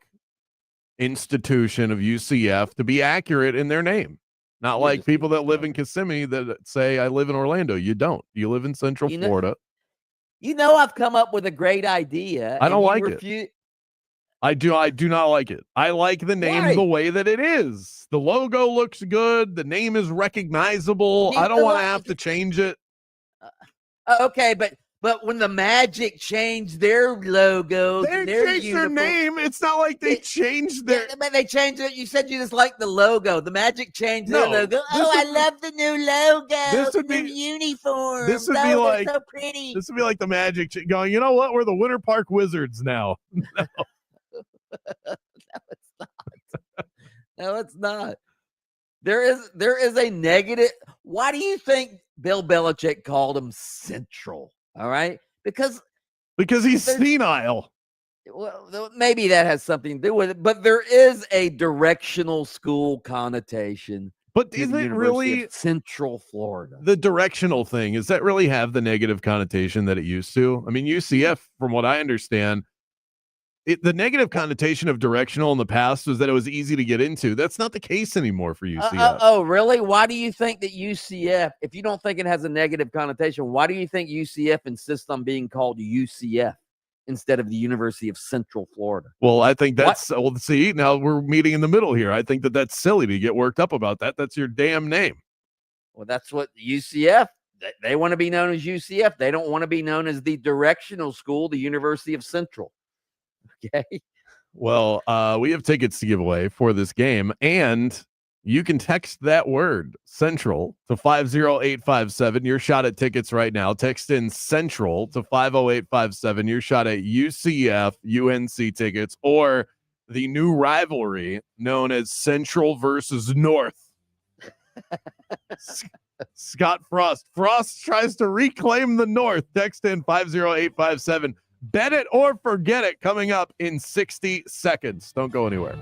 institution of UCF to be accurate in their name. Not like people that live in Kissimmee that say, I live in Orlando. You don't. You live in Central Florida. I've come up with a great idea. I don't like it. I do not like it. I like the name the way that it is. The logo looks good. The name is recognizable. I don't want to have to change it. Okay, but when the Magic changed their logo, they changed their name. It's not like they changed their. But they changed it. You said you just like the logo. The Magic changed their logo. I love the new logo. This would be uniform. This would be like so pretty. This would be like the Magic going. You know what? We're the Winter Park Wizards now. No. No, it's not. There is a negative. Why do you think Bill Belichick called him Central? All right, because he's senile. Well, maybe that has something to do with it, but there is a directional school connotation. But is it really Central Florida? The directional thing, does that really have the negative connotation that it used to? I mean, UCF, from what I understand, the negative connotation of directional in the past was that it was easy to get into. That's not the case anymore for UCF. Oh, really? Why do you think that UCF, if you don't think it has a negative connotation, why do you think UCF insists on being called UCF instead of the University of Central Florida? Well, I think that's, see, now we're meeting in the middle here. I think that's silly to get worked up about that. That's your damn name. Well, that's what UCF, they want to be known as UCF. They don't want to be known as the directional school, the University of Central. Okay. Well, we have tickets to give away for this game, and you can text that word Central to 50857. Your shot at tickets right now. Text in Central to 50857. Your shot at UCF UNC tickets, or the new rivalry known as Central versus North. Scott Frost. Frost tries to reclaim the North. Text in 50857. Bet it or forget it, coming up in 60 seconds. Don't go anywhere.